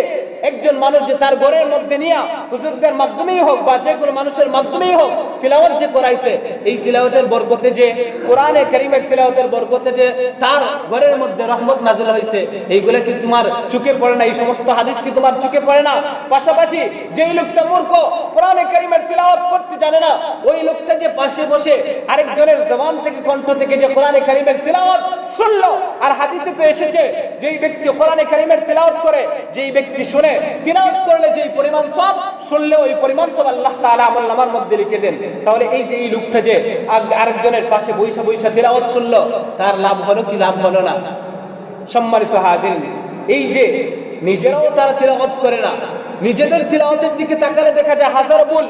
একজন মানুষ যে তার ঘরের মধ্যে নিয়ে হুজুরদের মাধ্যমেই হোক বা যে কোনো মানুষের মাধ্যমেই হোক তিলাওয়াত যে করাইছে, এই তিলাওয়াতের বরকতে যে কোরআনে কারীমের তিলাওয়াতের বরকতে যে তার ঘরের মধ্যে রহমত নাযিল হয়েছে, এইগুলা কি তোমার চোখে পড়ে না? এই সমস্ত হাদিস কি তোমার চোখে পড়ে না? পাশাপাশি যেই লোকটা মূর্খ, কোরআনে কারীমের তিলাওয়াত করতে জানে না, ওই লোকটা যে পাশে বসে আরেকজনের জবান থেকে, কণ্ঠ থেকে যে কোরআনে কারীমের তিলাওয়াত শুনলো, আর হাদিসে তো এসেছে যেই ব্যক্তি কোরআনে কারীমের তিলাওয়াত করে, যেই ব্যক্তি শুনে, তিলাওয়াত করলে যেই পরিমাণ সওয়াব, শুনলে ওই পরিমাণ সওয়াব আল্লাহ তাআলা আমলনামার মধ্যে লিখে দেন। তাহলে এই যে এই লোকটা যে আরেকজনের পাশে বইসা বইসা তিলাওয়াত শুনলো, তার লাভ হলো কি লাভ হলো না? সম্মানিত হাজির, এই যে নিজেরাও তারা তিলাওয়াত করে না, নিজেদের তিলাওয়াতের দিকে তাকালে দেখা যায় হাজার ভুল।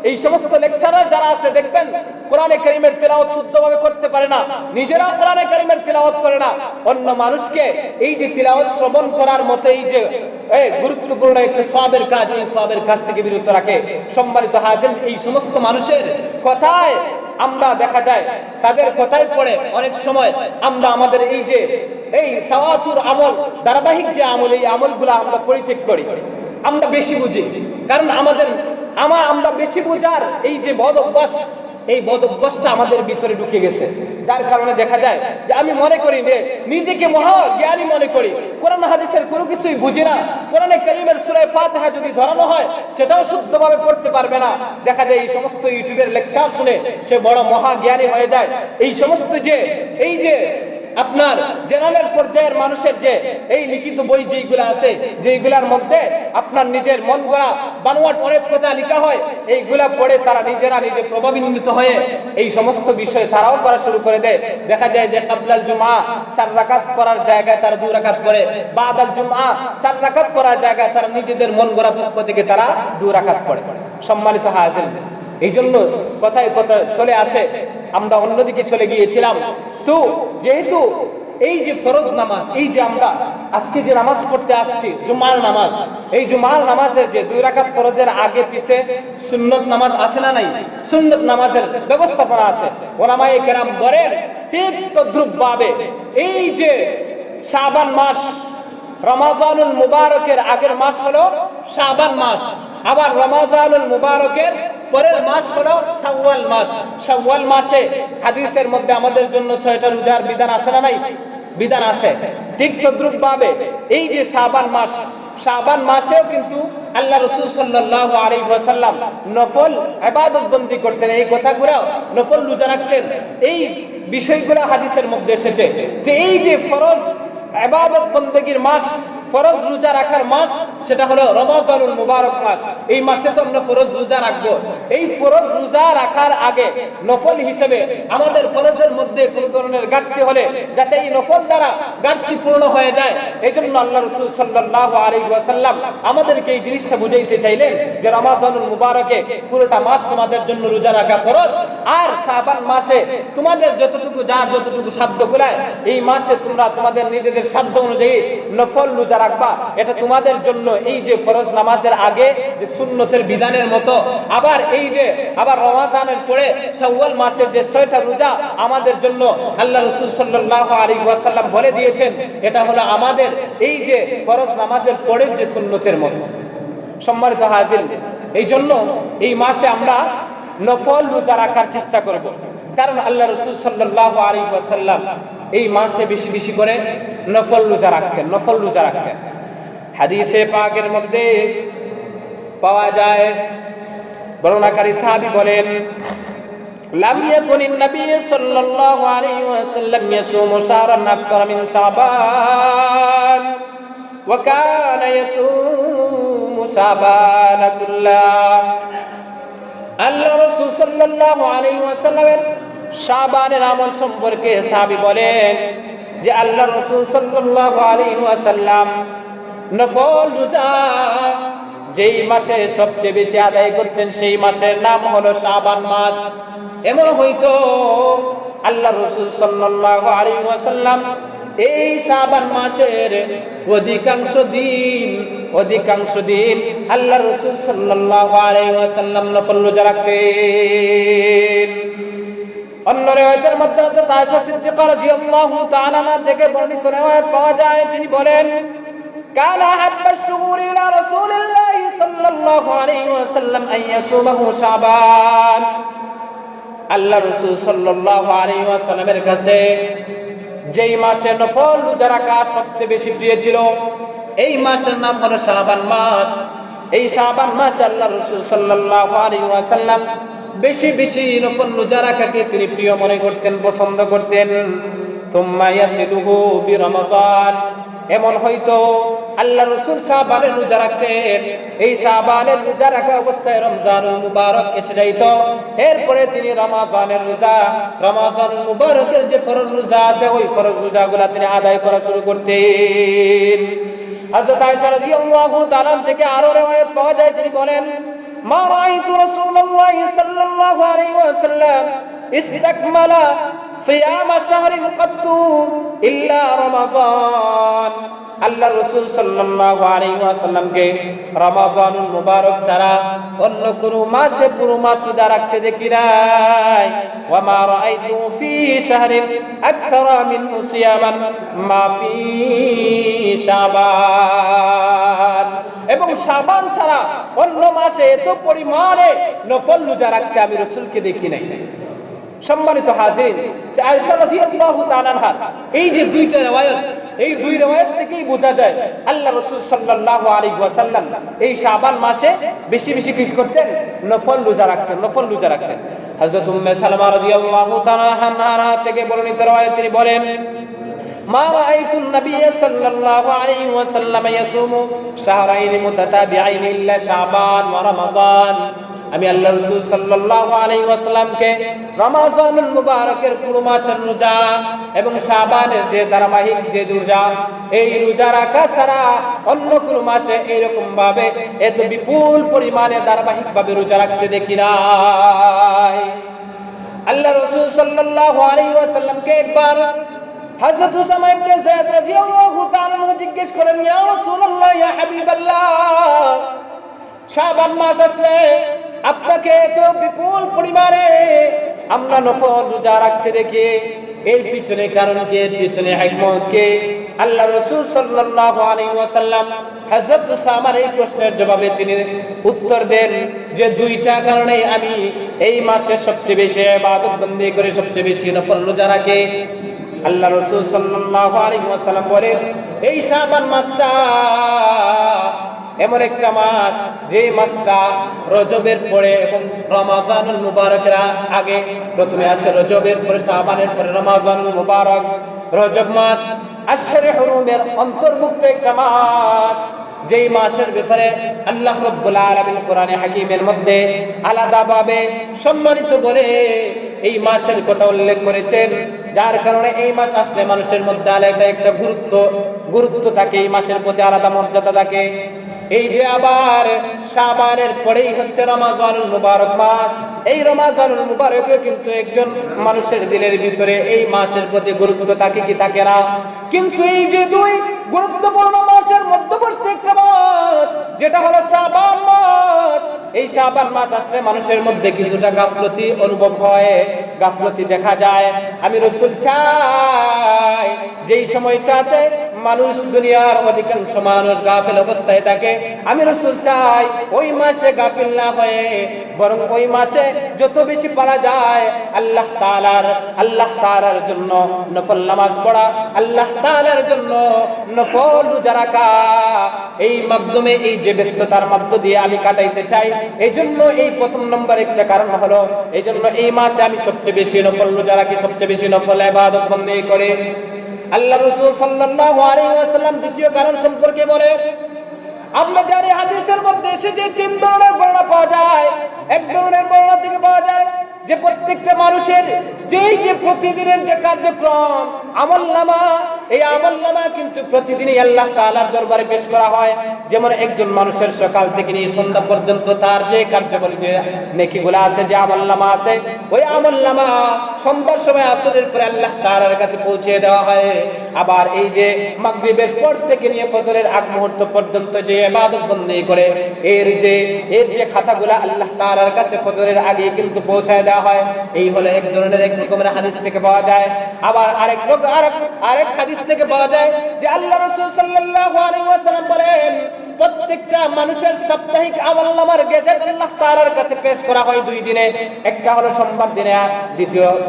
এই সমস্ত লেকচারার যারা আছে দেখবেন কোরআনে কারীমের তিলাওয়াত শুদ্ধভাবে করতে পারে না, নিজেরাও কোরআনে কারীমের তিলাওয়াত করে না, অন্য মানুষকে এই যে তিলাওয়াত শ্রবণ করার মতো এই যে গুরুত্বপূর্ণ একটা সওয়াবের কাজ, এই সওয়াবের কাজ থেকে বিরত রাখে। সম্মানিত হাজির, এই সমস্ত মানুষের কথায় আমরা দেখা যায়, তাদের কথায় পড়ে অনেক সময় আমরা আমাদের এই যে এই তাওয়াতুর আমল, ধারাবাহিক যে আমল, এই আমলগুলো আমরা পরিত্যাগ করি। আমরা বেশি বুঝি, কারণ আমরা বেশি বুঝার এই যে বদ অভ্যাস, এই বদ অভ্যাসটা আমাদের ভিতরে ঢুকে গেছে, যার কারণে দেখা যায় যে আমি মনে করি যে নিজেকে মহা জ্ঞানী মনে করি, কোরআন হাদিসের কোনো কিছুই বুঝি না, কোরআনে কারীমের সূরা ফাতিহা যদি ধরানো হয় সেটাও শুদ্ধভাবে পড়তে পারবে না। দেখা যায় এই সমস্ত ইউটিউবের লেকচার শুনে সে বড় মহা জ্ঞানী হয়ে যায়। এই সমস্ত যে এই যে আপনার জেনারেল পর্যায়ের মানুষের যে এই লিখিত বই যেইগুলো আছে, যেইগুলার মধ্যে আপনার নিজের মন গড়া বানোয়াট অনেক কথা লেখা হয়, এইগুলা পড়ে তারা নিজেরা নিজে প্রভাবান্বিত হয়ে এই সমস্ত বিষয় তারাও করা শুরু করে দেয়। দেখা যায় যে কাবলাল জুমা 4 রাকাত পড়ার জায়গায় তারা 2 রাকাত পড়ে, বাদাল জুমা 4 রাকাত পড়ার জায়গায় তারা নিজেদের মন গড়া পক্ষ থেকে তারা 2 রাকাত পড়ে। সম্মানিত হাজির, এই জন্য কথায় কথা চলে আসে, আমরা অন্যদিকে চলে গিয়েছিলাম। তো যেহেতু এই যে ফরজ নামাজ, এই যে আমরা আজকে যে নামাজ পড়তে আসছি জুমার নামাজ, এই জুমার নামাজের যে 2 রাকাত ফরজের আগে পিছে সুন্নত নামাজ আছে না নাই? সুন্নত নামাজের ব্যবস্থাপনা আছে। ওলামায়ে কেরাম বলেন ঠিক তদ্রুপ ভাবে এই যে শাবান মাস, রমাজানুল মুবারকের আগের মাস হলো শাবান মাস, আবার রমাজানুল মুবারকের পরের মাস হলো শাওয়াল মাস। শাওয়াল মাসে হাদিসের মধ্যে আমাদের জন্য 6টা রোজার বিধান আছে না নাই? বিধান আছে। ঠিক তদ্রুপ ভাবে এই যে শাবান মাস, শাবান মাসেও কিন্তু আল্লাহ রাসূল সাল্লাল্লাহু আলাইহি ওয়াসাল্লাম নফল ইবাদত বন্দি করতেন, এই কথাগুলো নফল রোজা রাখতেন, এই বিষয়গুলো হাদিসের মধ্যে এসেছে। তো এই যে ফরজ ইবাদত বন্দেগীর মাস, ফরজ রোজা রাখার মাস, সেটা হলো রমাজানুল মুবারক মাস। এই মাসে তো আমরা ফরজ রোজা রাখবো। এই ফরজ রোজা রাখার আগে নফল হিসেবে আমাদের ফরজের মধ্যে কোনো ধরনের ঘাটতি হলে যাতে এই নফল দ্বারা ঘাটতি পূর্ণ হয়ে যায়, এই জন্য আল্লাহ রাসূল সাল্লাল্লাহু আলাইহি ওয়াসাল্লাম আমাদেরকে এই জিনিসটা বুঝাইতে চাইলেন যে রমাজানুল মুবারকে পুরোটা মাস তোমাদের জন্য রোজা রাখা ফরজ, আর শাবান মাসে তোমাদের যতটুকু যতটুকু সাধ্য কুলায় এই মাসে তোমরা তোমাদের নিজেদের সাধ্য অনুযায়ী নফল রোজা রাখবা, এটা তোমাদের জন্য এই যে ফরজ নামাজের আগে যে সুন্নতের বিধানের মতো আবার রমজানের পরে শাওয়াল মাসের যে 6টা রোজা আমাদের জন্য আল্লাহ রাসূল সাল্লাল্লাহু আলাইহি ওয়াসাল্লাম বলে দিয়েছেন, এটা হলো আমাদের এই যে ফরজ নামাজের পরের যে সুন্নতের মতো। সম্মানিত হাজির, এই জন্য এই মাসে আমরা নফল রোজা রাখার চেষ্টা করব, কারণ আল্লাহ রাসূল সাল্লাল্লাহু আলাইহি ওয়াসাল্লাম এই মাসে বেশি বেশি করে নফল রোজা রাখতেন। হাদিসে পাকের মধ্যে পাওয়া যায়, বর্ণনাকারী সাহাবী বলেন, লাম ইয়াকুনিন নবী সাল্লাল্লাহু আলাইহি ওয়াসাল্লাম ইয়াসুমু শাহরান আকসার মিন শাবান ওয়া কানা ইয়াসুমু শাবান কুল্লাহ। আল্লাহ রাসূল সাল্লাল্লাহু আলাইহি ওয়াসাল্লামের শাবানের আমল সম্পর্কে সাহাবী বলেন যে আল্লাহ রাসূল সাল্লাল্লাহু আলাইহি ওয়াসাল্লাম নফল রোজা যেই মাসে সবচেয়ে বেশি আদায় করতেন সেই মাসের নাম হলো শাবান মাস। এমন হয়তো আল্লাহ রাসূল সাল্লাল্লাহু আলাইহি ওয়াসাল্লাম এই শাবান মাসের অধিকাংশ দিন আল্লাহ রাসূল সাল্লাল্লাহু আলাইহি ওয়াসাল্লাম নফল রোজা রাখতেন। অন্য রিওয়ায়াতের মধ্যে হযরত আয়েশা সিদ্দিকা রাদিয়াল্লাহু তাআলা আনহা থেকে বর্ণিত রিওয়ায়াত পাওয়া যায়, তিনি বলেন, কানা হাব্বাশ শুহুর ইলা রাসূলিল্লাহি সাল্লাল্লাহু আলাইহি ওয়াসাল্লাম আন ইয়াসুমাহু শাবান। আল্লাহ রাসূল সাল্লাল্লাহু আলাইহি ওয়াসাল্লামের কাছে যেই মাসে নফল রোজা রাখা সবচেয়ে বেশি প্রিয় ছিল, এই মাসের নাম হলো শাবান মাস। এই শাবান মাসে আল্লাহ রাসূল সাল্লাল্লাহু আলাইহি ওয়াসাল্লাম বেশি বেশি নফল রোজা রাখাকে তিনি প্রিয় মনে করতেন, পছন্দ করতেন। সুম্মা ইয়াসিলুহু বিরমাদান, এমন হয়তো আল্লাহ রাসূল শাবানের রোজা রাখতেন, এই শাবানের রোজা রাখা অবস্থায় রমজানুল মুবারক এসে যাইত, এরপরে তিনি রমজানুল মুবারকের যে ফরজ রোজা আছে ওই ফরজ রোজাগুলো তিনি আদায় করা শুরু করতেন। হযরত আয়েশা রাদিয়াল্লাহু তাআলা থেকে আরো রিওয়ায়াত পাওয়া যায়, তিনি বলেন, মা রাআইতু রাসূলুল্লাহি সাল্লাল্লাহু আলাইহি ওয়াসাল্লাম ইসতাকমালা সিয়ামা শাহরিন কাত্তু ইল্লা রমাদান। আল্লাহ রাসূল সাল্লাল্লাহু আলাইহি ওয়াসাল্লামকে রমাদানুল মুবারক ছাড়া অন্য কোন মাসে পুরো মাস রোজা রাখতে দেখি নাই। ওয়া মা রাআইতু ফি শাহরিন আকসারা মিন সিয়ামান মা ফি শাবান। এবং শাবান ছাড়া অন্য মাসে এত পরিমাণে নফল রোজা রাখতে আমি রাসূলকে দেখি নাই। সম্মানিত হাজির, আয়েশা রাদিয়াল্লাহু তাআলা আনহা এই যে দুইটা রিওয়ায়াত, এই দুই রিওয়ায়াত থেকেই বোঝা যায় আল্লাহ রাসূল সাল্লাল্লাহু আলাইহি ওয়াসাল্লাম এই শাবান মাসে বেশি বেশি কি করতেন, নফল রোজা রাখতেন। হযরত উম্মে সালামা রাদিয়াল্লাহু তাআলা আনহা থেকে বর্ণিত রিওয়ায়াত, তিনি বলেন, মা রাআইতু নবিয়্য সাল্লাল্লাহু আলাইহি ওয়াসাল্লাম ইয়াসুমু শাহরাইন মুতাতাবিআইন ইল্লা শাবান ওয়া রমাদান। আমি আল্লাহ রাসূল সাল্লাল্লাহু আলাইহি ওয়াসাল্লামকে রমজানুল মুবারকের পুরো মাসের রোজা এবং শাবানের যে ধারাবাহিক যে রোজা, এই রোজা রাখা ছাড়া অন্য কোন মাসে এরকম ভাবে এত বিপুল পরিমাণে ধারাবাহিক ভাবে রোজা রাখতে দেখি নাই। আল্লাহ রাসূল সাল্লাল্লাহু আলাইহি ওয়াসাল্লামকে একবার হযরত উসামা ইবনে যায়েদ রাদিয়াল্লাহু তাআলা জিজ্ঞেস করেন, ইয়া রাসূলুল্লাহ, ইয়া হাবিবাল্লাহ, শাবান মাস আসলে আপনাকে এত বিপুল পরিমাণে আমরা নফল রোজা রাখতে দেখি, এর পিছনে কারণ কি, এর পিছনে হিকমত কি? আল্লাহ রাসূল সাল্লাল্লাহু আলাইহি ওয়াসাল্লাম হযরত উসামার এই প্রশ্নের জবাবে তিনি উত্তর দেন যে দুইটা কারণে আমি এই মাসে সবচেয়ে বেশি ইবাদত বন্দেগী করে সবচেয়ে বেশি নফল রোজা রাখি। আল্লাহ রাসূল সাল্লাল্লাহু আলাইহি ওয়াসাল্লাম বলেন, এই শাবান মাসটা এমন একটা মাস যে মাসটা রজবের পরে এবং রমজানুল মুবারকের আগে, প্রথমে আসে রজবের পরে শাবানের পরে রমজানুল মুবারক। রজব মাস আশরে হুরুমের অন্তর্ভুক্ত একটা মাস, যেই মাসের ব্যাপারে আল্লাহ রাব্বুল আলামিন কোরআনে হাকিমের মধ্যে আলাদাভাবে সম্মানিত করে এই মাসের কথা উল্লেখ করেছেন, যার কারণে এই মাস আসলে মানুষের মধ্যে আলাদা একটা গুরুত্ব থাকে, এই মাসের প্রতি আলাদা মর্যাদা থাকে। এই যে আবার শাবানের পরেই হচ্ছে রমাজানুল মুবারক মাস। এই রমাজানুল মুবারকে কিন্তু একজন মানুষের দিলের ভিতরে এই মাসের প্রতি গুরুত্ব থাকে কি থাকে না? কিন্তু এই যে দুই গুরুত্বপূর্ণ মাসের মধ্যবর্তী একটা মাস যেটা হলো শাবান মাস, এই শাবান মাস আসলে মানুষের মধ্যে কিছুটা গাফলতি অনুভব হয়, গাফলতি দেখা যায়। আমি রাসূল চাই যেই সময়টাতে মানুষ দুনিয়ার অধিকাংশ মানুষ গাফিল অবস্থায় থাকে, আমি রাসূল চাই ওই মাসে গাফিল না হয়ে বরং ওই মাসে যত বেশি পারা যায় আল্লাহ তাআলার জন্য নফল নামাজ পড়া, আল্লাহ তাআলার জন্য নফল রোজা রাখা, এই মাধ্যমে এই যে ব্যস্ততার মধ্য দিয়ে আমি কাটাইতে চাই। এই জন্য এই প্রথম নম্বর একটা কারণ হলো এই জন্য এই মাসে আমি সবচেয়ে বেশি নফল রোজা রাখি, সবচেয়ে বেশি নফল ইবাদত বন্দেগি করি। আল্লাহ রাসূল সাল্লাল্লাহু আলাইহি ওয়াসাল্লাম দ্বিতীয় কারণ সম্পর্কে বলে, আমরা জানি হাদিসের মধ্যে এসে যে তিন ধরনের বর্ণনা পাওয়া যায়। এক ধরনের বর্ণনা থেকে পাওয়া যায় যে প্রত্যেকটা মানুষের যে প্রতিদিনের যে কার্যক্রম আমলনামা, এই আমলনামা কিন্তু প্রতিদিনই আল্লাহ তাআলার দরবারে পেশ করা হয়। যেমন একজন মানুষের সকাল থেকে নিয়ে সন্ধ্যা পর্যন্ত তার যে কার্যকরী যে নেকিগুলো আছে, যে আমলনামা আছে, ওই আমলনামা সন্ধ্যার সময় আসরের পরে আল্লাহ তাআলার কাছে পৌঁছে দেওয়া হয়। আবার এই যে মাগরিবের পর থেকে নিয়ে ফজরের আগ মুহূর্ত পর্যন্ত যে ইবাদত বন্দেগি করে এর যে খাতাগুলো আল্লাহ তাআলার কাছে ফজরের আগে কিন্তু পৌঁছায় দেওয়া হয়। এই হলো এক ধরনের এক রকমের হাদিস থেকে পাওয়া যায়। আবার আরেক হাদিস থেকে পাওয়া যায় যে আল্লাহ রাসূল সাল্লাল্লাহু আলাইহি ওয়াসাল্লাম বলেন প্রত্যেকটা মানুষের সাপ্তাহিক আমলনামার গেজেট আল্লাহ তাআলার কাছে পেশ করা হয় দুই দিনে। একটা হলো সোমবার দিনে,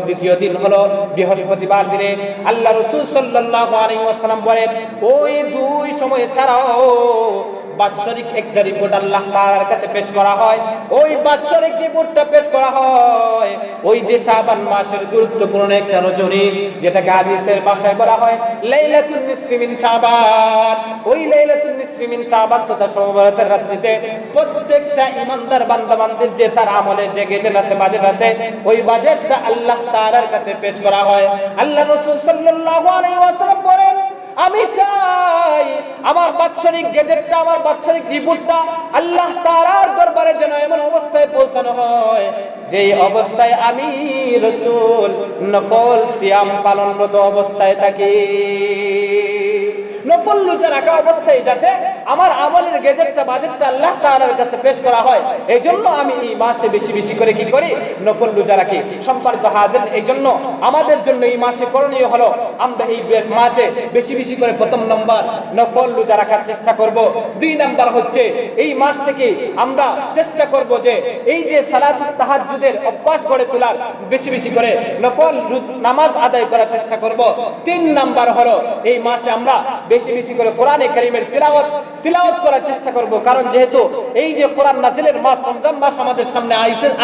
দ্বিতীয় দিন হলো বৃহস্পতিবার দিনে। আল্লাহ রাসূল সাল্লাল্লাহু আলাইহি ওয়াসাল্লাম বলেন ওই দুই সময় ছাড়াও বাৎসরিক একটা রিপোর্ট আল্লাহ তাআলার কাছে পেশ করা হয়। ওই বাৎসরিক রিপোর্টটা পেশ করা হয় ওই যে শাবান মাসের গুরুত্বপূর্ণ একটা রজনী, যেটাকে হাদিসের ভাষায় বলা হয় লাইলাতুন নিসফি মিন শাবান। ওই লাইলাতুন নিসফি মিন শাবান তথা শবে-বরাতের রাত্রিতে প্রত্যেকটা ইমানদার বান্দা-বান্দীর যে তার আমলের যে গেজেট আছে, বাজেট আছে, ওই বাজেটটা আল্লাহ তাআলার কাছে পেশ করা হয়। আল্লাহ রাসূল সাল্লাল্লাহু আলাইহি ওয়াসাল্লাম বলেন আমি চাই আমার বাৎসরিক গেজেটটা, আমার বাৎসরিক রিপোর্টটা আল্লাহ তাআলার দরবারে যেন এমন অবস্থায় পৌঁছানো হয় যেই অবস্থায় আমি রাসূল নফল সিয়াম পালনরত অবস্থায় থাকি, নফল রোজা রাখা অবস্থায় যাতে আমার আমলের গেজেটটা, বাজেটটা আল্লাহ তাআলার কাছে পেশ করা হয়। এই জন্য আমি এই মাসে বেশি বেশি করে কি করি? নফল রোজা রাখি। সম্মানিত হাজির, এই জন্য আমাদের জন্য এই মাসে করণীয় হলো আমরা এই মাসে বেশি বেশি করে প্রথম নম্বর নফল রোজা রাখার চেষ্টা করব। দুই নাম্বার হচ্ছে এই মাস থেকে আমরা চেষ্টা করব যে এই যে সালাতুত তাহাজ্জুদের অভ্যাস গড়ে তোলার, বেশি বেশি করে নফল নামাজ আদায় করার চেষ্টা করব। তিন নাম্বার হলো এই মাসে আমরা বেশি বেশি করে কোরআনে কারীমের তিলাওয়াত করার চেষ্টা করব। কারণ যেহেতু এই যে কোরআন নাজিলের মাস রমজান মাস আমাদের সামনে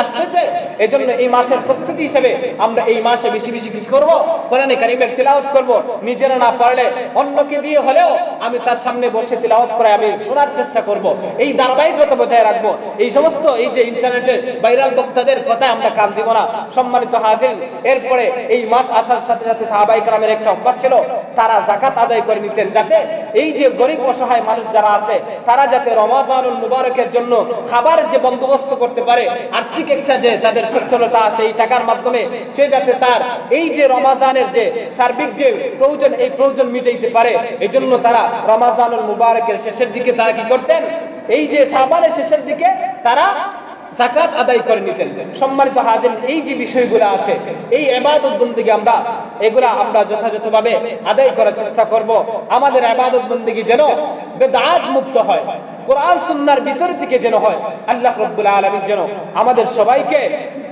আসতেছে, এজন্য এই মাসের প্রস্তুতি হিসেবে আমরা এই মাসে বেশি বেশি কি করব? কোরআনে কারীমের তিলাওয়াত করব। নিজেরা না পারলে অন্যকে দিয়ে হলেও আমি তার সামনে বসে তিলাওয়াত করে আমি শোনার চেষ্টা করব। এই ধারাবাহিকতা বজায় রাখবো। এই সমস্ত এই যে ইন্টারনেটে ভাইরাল বক্তাদের কথায় আমরা কান দিব না। সম্মানিত হাজির, এরপরে এই মাস আসার সাথে সাথে সাহাবায়ে কেরামের একটা অভ্যাস ছিল, তারা যাকাত আদায় করে নিতেন যাতে এই যে গরিব অসহায় মানুষ যারা আছে তারা যাতে রমাদানুল মুবারকের জন্য খাবারের যে বন্দোবস্ত করতে পারে, আর্থিক একটা যে তাদের সচ্ছলতা সেই টাকার মাধ্যমে সে যাতে তার এই যে রমাদানের যে সার্বিক যে প্রয়োজন, এই প্রয়োজন মিটাইতে পারে। এজন্য তারা রমাদানুল মুবারকের শেষের দিকে তারা কি করতেন? এই যে শাবানের শেষের দিকে তারা যাকাত আদায় করে নিতেন। সম্মানিত হাজির, এই যে বিষয়গুলো আছে, এই ইবাদত বন্দেগী এগুলা আমরা যথাযথভাবে আদায় করার চেষ্টা করব। আমাদের ইবাদত বন্দেগী যেন বিদআত মুক্ত হয়, কোরআন সুন্নাহর ভিতর থেকে যেন হয়। আল্লাহ রাব্বুল আলামিন যেন আমাদের সবাইকে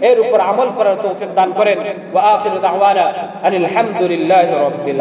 এর উপর আমল করার তৌফিক দান করেন। ওয়া আখিরু দাওয়ানা আনিল হামদুলিল্লাহি রাব্বিল